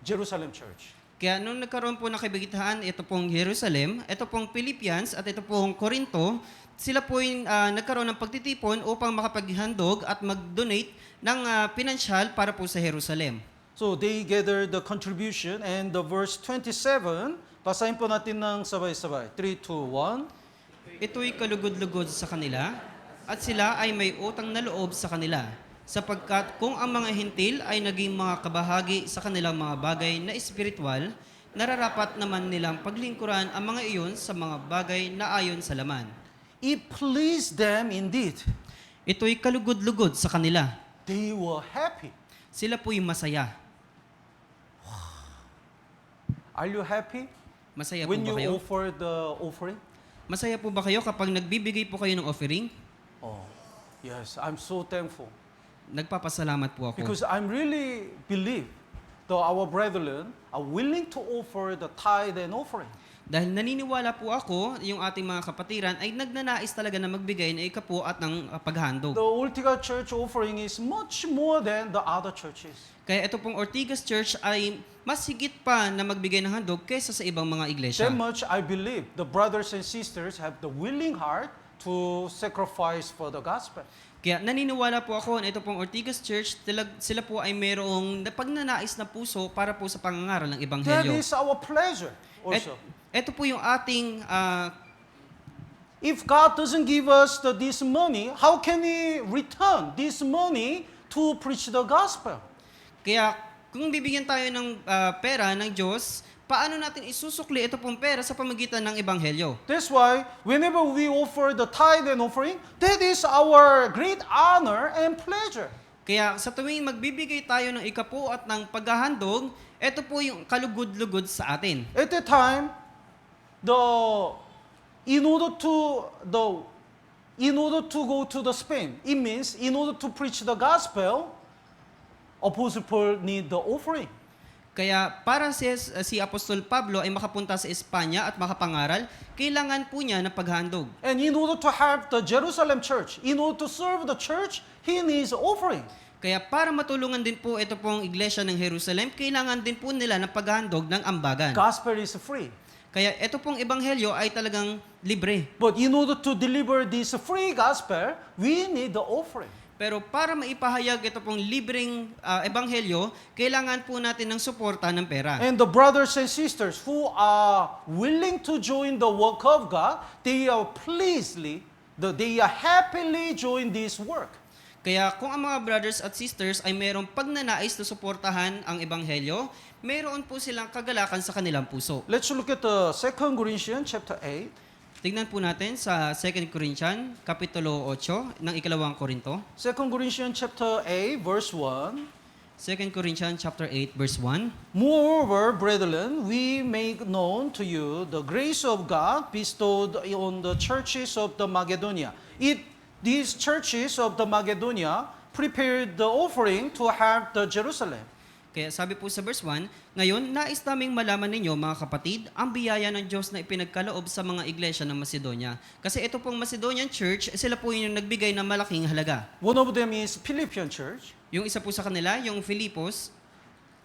Jerusalem church. Kaya nung nagkaroon po ng kabigitahan, ito pong Jerusalem, ito pong Philippians at ito pong Corinto, sila po yung nagkaroon ng pagtitipon upang makapaghandog at mag-donate ng pinansyal para po sa Jerusalem. So they gathered the contribution, and the verse 27, basahin po natin ng sabay-sabay. 3, 2, 1. Ito'y kalugod-lugod sa kanila at sila ay may utang na loob sa kanila, sapagkat kung ang mga hintil ay naging mga kabahagi sa kanilang mga bagay na espiritual, nararapat naman nilang paglingkuran ang mga iyon sa mga bagay na ayon sa laman. It pleased them indeed. Ito'y kalugod-lugod sa kanila. They were happy. Sila po'y masaya. Are you happy Masaya po when ba you kayo? offer the offering? Masaya po ba kayo kapag nagbibigay po kayo ng offering? Oh, yes, I'm so thankful. Nagpapasalamat po ako. Because I'm really believe that our brethren are willing to offer the tithe and offering. Dahil naniniwala po ako, yung ating mga kapatiran ay nagnanais talaga na magbigay ng ikapo at ng paghandog. The Ortigas Church offering is much more than the other churches. Kaya ito pong Ortigas Church ay mas higit pa na magbigay ng handog kaysa sa ibang mga iglesia. That much I believe the brothers and sisters have the willing heart to sacrifice for the gospel. Kaya naniniwala po ako na ito pong Ortigas Church, sila po ay mayroong pagnanais na puso para po sa pangangaral ng That Ebanghelyo. is our pleasure also. Ito po yung ating If God doesn't give us this money, how can we return this money to preach the gospel? kaya kung bibigyan tayo ng pera ng Diyos paano natin isusukli ito pong pera sa pamagitan ng ebanghelyo? That's why whenever we offer the tithe and offering, that is our great honor and pleasure. Kaya sa tuwing magbibigay tayo ng ikapu at ng paghahandog, ito po yung kalugod-lugod sa atin. At that time, in order to go to the Spain, it means in order to preach the gospel, Apostle Paul need the offering. Kaya para si Apostol Pablo ay makapunta sa Espanya at makapangaral, kailangan po niya ng paghandog. And in order to help the Jerusalem church, in order to serve the church, he needs offering. Kaya para matulungan din po ito pong iglesia ng Jerusalem, kailangan din po nila ng paghandog ng ambagan. Gospel is free. Kaya ito pong ebanghelyo ay talagang libre. But in order to deliver this free gospel, we need the offering. Pero para maipahayag ito pong libreng ebanghelyo, kailangan po natin ng suporta ng pera. And the brothers and sisters who are willing to join the work of God, they are happily join this work. Kaya kung ang mga brothers at sisters ay mayroong pagnanais na suportahan ang ebanghelyo, mayroon po silang kagalakan sa kanilang puso. Let's look at the 2 Corinthians chapter 8. Tingnan po natin sa 2 Corinthians, Kapitulo 8, ng ikalawang Korinto. 2 Corinthians chapter 8, verse 1. 2 Corinthians chapter 8, verse 1. Moreover, brethren, we make known to you the grace of God bestowed on the churches of the Macedonia. These churches of the Macedonia prepared the offering to help the Jerusalem. Kaya sabi po sa verse 1, ngayon, nais naming malaman ninyo, mga kapatid, ang biyaya ng Diyos na ipinagkaloob sa mga iglesia ng Macedonia. Kasi ito pong Macedonian church, sila po yung nagbigay ng malaking halaga. One of them is Philippian church. Yung isa po sa kanila, yung Filipos,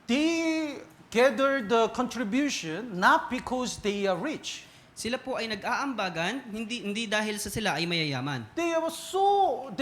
They gathered the contribution not because they are rich. sila po ay nag-aambagan, hindi dahil sa sila ay mayayaman. They also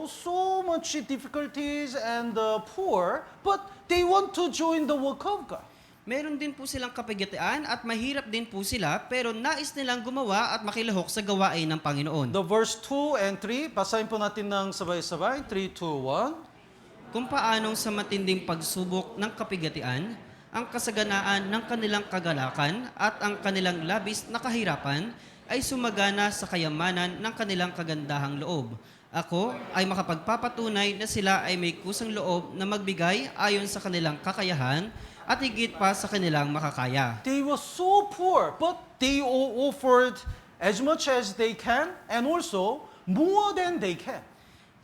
so much difficulties and poor, but they want to join the work of God. Meron din po silang kapigatian at mahirap din po sila, pero nais nilang gumawa at makilahok sa gawain ng Panginoon. The verse 2 and 3, basahin po natin ng sabay-sabay. 3, 2, 1. Kung paanong sa matinding pagsubok ng kapigatian, ang kasaganaan ng kanilang kagalakan at ang kanilang labis na kahirapan ay sumagana sa kayamanan ng kanilang kagandahang loob. Ako ay makapagpapatunay na sila ay may kusang loob na magbigay ayon sa kanilang kakayahan at higit pa sa kanilang makakaya. They were so poor, but they offered as much as they can and also more than they can.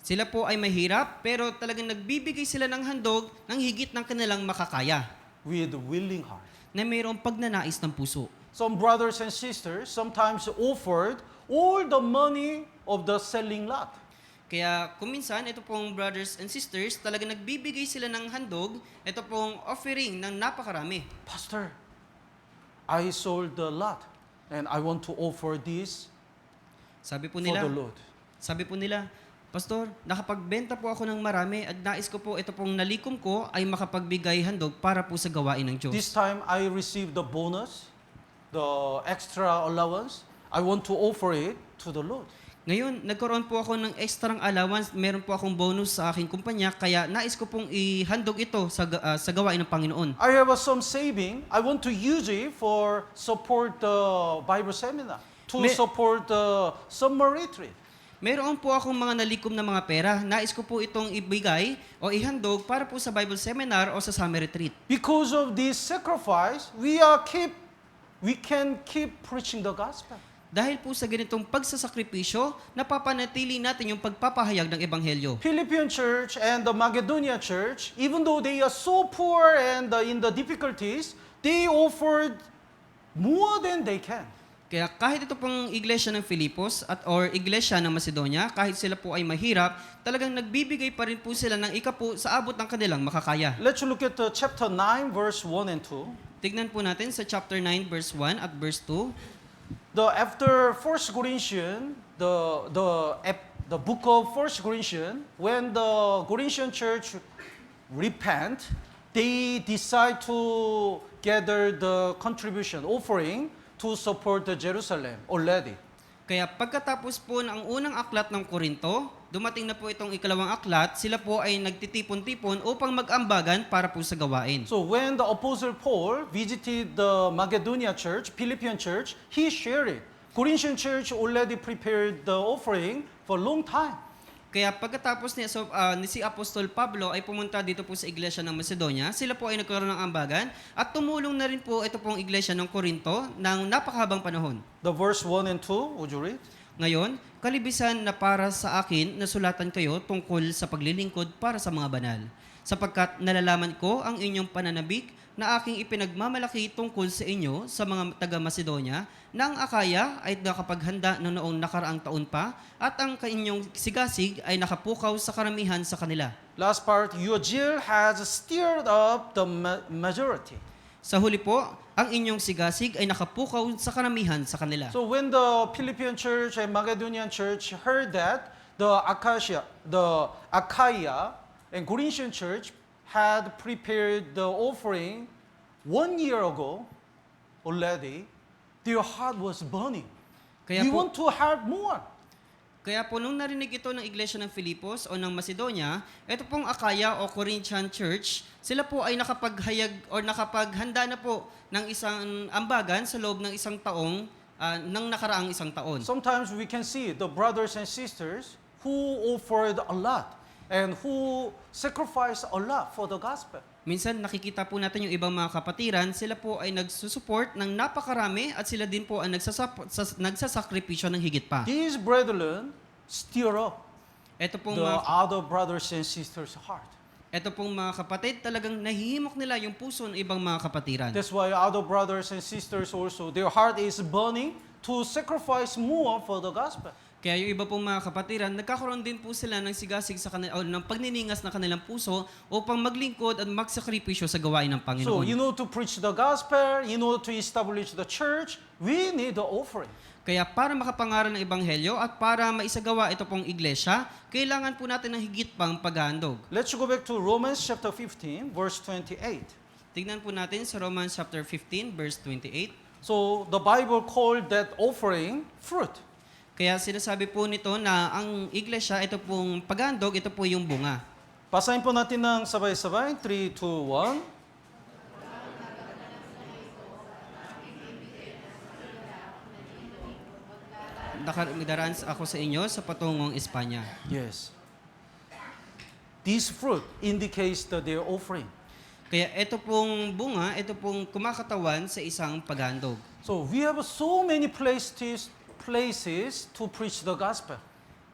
Sila po ay mahirap, pero talagang nagbibigay sila ng handog ng higit ng kanilang makakaya, With willing heart. na mayroong pagnanais ng puso. Some brothers and sisters sometimes offered all the money of the selling lot. Kaya kuminsan, ito pong brothers and sisters, talagang nagbibigay sila ng handog, ito pong offering ng napakarami. Pastor, I sold the lot and I want to offer this Sabi po for nila, the Lord. Pastor, nakapagbenta po ako ng marami at nais ko po ito pong nalikom ko ay makapagbigay handog para po sa gawain ng Diyos. This time I received the bonus, the extra allowance. I want to offer it to the Lord. Ngayon, nagkaroon po ako ng extrang allowance, meron po akong bonus sa aking kumpanya, kaya nais ko pong ihandog ito sa gawain ng Panginoon. I have some saving. I want to use it for support the Bible seminar, to support the summer retreat. Meron po akong mga nalikom na mga pera, nais ko po itong ibigay o ihandog para po sa Bible seminar o sa summer retreat. Because of this sacrifice, we can keep preaching the gospel. Dahil po sa ganitong pagsasakripisyo, napapanatili natin yung pagpapahayag ng Ebanghelyo. Philippian church and the Macedonia church, even though they are so poor and in the difficulties, they offered more than they can. Kaya kahit ito pong iglesia ng Filipos or iglesia ng Macedonia, kahit sila po ay mahirap, talagang nagbibigay pa rin po sila ng ikapu sa abot ng kanilang makakaya. Let's look at chapter 9, verse 1 and 2. Tignan po natin sa chapter 9, verse 1 at verse 2. After 1 Corinthians, the book of 1 Corinthians, when the Corinthian church repent, they decide to gather the contribution offering to support the Jerusalem already. Kaya pagkatapos po ng unang aklat ng Korinto, dumating na po itong ikalawang aklat, sila po ay nagtitipon-tipon upang mag-ambagan para po sa gawain. So when the Apostle Paul visited the Macedonia church, Philippian church, he shared it. Corinthian church already prepared the offering for a long time. Kaya pagkatapos ni si Apostol Pablo ay pumunta dito po sa iglesia ng Macedonia, sila po ay nagkaroon ng ambagan at tumulong na rin po ito pong iglesia ng Korinto ng napakahabang panahon. The verse 1 and 2, would you read? Ngayon, kalibisan na para sa akin na sulatan kayo tungkol sa paglilingkod para sa mga banal, sapagkat nalalaman ko ang inyong pananabik na aking ipinagmamalaki tungkol sa inyo sa mga taga-Macedonia na ang Akaya ay nakapaghanda na noong nakaraang taon pa at ang kainyong sigasig ay nakapukaw sa karamihan sa kanila. Last part, your zeal has stirred up the majority. Sa huli po, ang inyong sigasig ay nakapukaw sa karamihan sa kanila. So when the Philippian church and Macedonian church heard that the Achaia and Corinthian church had prepared the offering 1 year ago already, their heart was burning. Kaya We po- want to have more. Kaya po nung narinig ito ng Iglesia ng Filipos o ng Macedonia, ito pong Akaya o Corinthian Church, sila po ay nakapaghayag o nakapaghanda na po ng isang ambagan sa loob ng isang taong, ng nakaraang isang taon. Sometimes we can see the brothers and sisters who offered a lot and who sacrificed a lot for the gospel. Minsan nakikita po natin yung ibang mga kapatiran, sila po ay nagsusupport ng napakarami at sila din po ay nagsasakripisyo ng higit pa. These brethren stir up Ito pong the mga other brothers and sisters' heart. Ito pong mga kapatid, talagang nahihimok nila yung puso ng ibang mga kapatiran. That's why other brothers and sisters also, their heart is burning to sacrifice more for the gospel. Kaya yung iba pong mga kapatiran, nagkakaroon din po sila ng sigasig sa kanila, o ng pagniningas ng kanilang puso upang maglingkod at magsakripisyo sa gawain ng So, Panginoon. to preach the gospel, to establish the church, we need the offering. Kaya para makapangaral ng Ebanghelyo at para maisagawa ito pong iglesia, kailangan po natin ng higit pang paghahandog. Let's go back to Romans chapter 15, verse 28. Tignan po natin sa Romans chapter 15, verse 28. So, the Bible called that offering fruit. Kaya sinasabi po nito na ang iglesia, ito pong paghandog, ito po yung bunga. Basahin po natin ng sabay-sabay. 3, 2, 1. Daraan ako sa inyo sa patungong Espanya. Yes. This fruit indicates their offering. Kaya ito pong bunga, ito pong kumakatawan sa isang paghandog. So we have so many places to preach the gospel.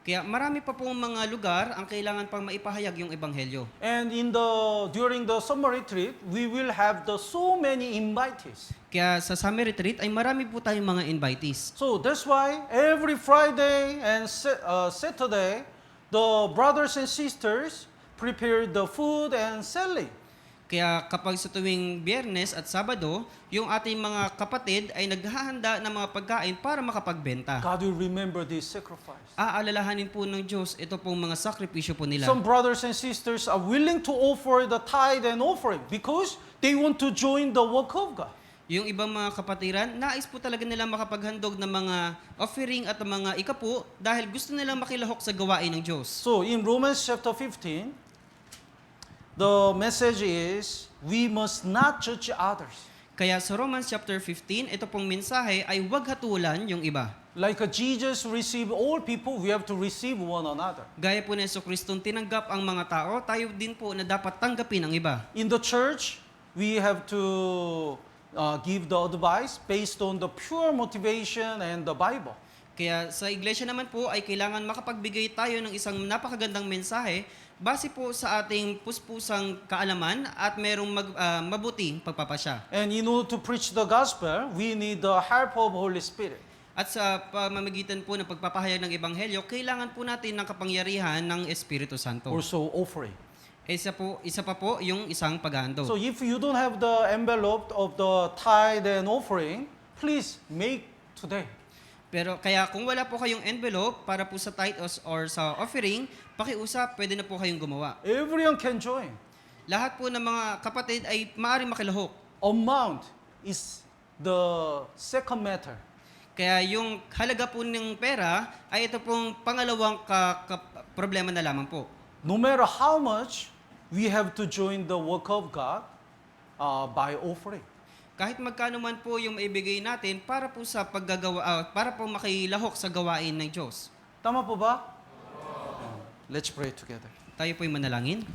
Kaya marami pa pong mga lugar ang kailangan pang maipahayag yung ebanghelyo. And during the summer retreat, we will have so many invitees. Kaya sa summer retreat ay marami po tayong mga invitees. So that's why every Friday and Saturday, the brothers and sisters prepare the food and selling. Kaya kapag sa tuwing Biyernes at Sabado, yung ating mga kapatid ay naghahanda ng mga pagkain para makapagbenta. God will remember this sacrifice. Aalalahanin po ng Diyos ito pong mga sakripisyo po nila. Some brothers and sisters are willing to offer the tithe and offering because they want to join the work of God. Yung ibang mga kapatiran, nais po talaga nila makapaghandog ng mga offering at mga ikapu dahil gusto nilang makilahok sa gawain ng Diyos. So in Romans chapter 15, the message is we must not judge others. Kaya sa Romans chapter 15, ito pong mensahe ay huwag hatulan yung iba. Like Jesus received all people, we have to receive one another. Gaya po ni Jesucristo tinanggap ang mga tao, tayo din po na dapat tanggapin ang iba. In the church, we have to give the advice based on the pure motivation and the Bible. Kaya sa iglesia naman po ay kailangan makapagbigay tayo ng isang napakagandang mensahe base po sa ating puspusang kaalaman at merong mabuting pagpapasya. And to preach the gospel, we need the help of Holy Spirit. At sa pamamagitan po ng pagpapahayag ng Ebanghelyo, kailangan po natin ng kapangyarihan ng Espiritu Santo. Also offering. Isa pa po yung isang paghahandog. So if you don't have the envelope of the tithe and offering, please make today. Pero kaya kung wala po kayong envelope para po sa tithe or sa offering, pakiusap, pwede na po kayong gumawa. Everyone can join. Lahat po ng mga kapatid ay maaaring makilahok. Amount is the second matter. Kaya yung halaga po ng pera ay ito pong pangalawang problema na lamang po. No matter how much, we have to join the work of God by offering. Kahit magkano man po yung maibigay natin para po sa para po makilahok sa gawain ng Diyos. Tama po ba? Let's pray together. Tayo po'y manalangin.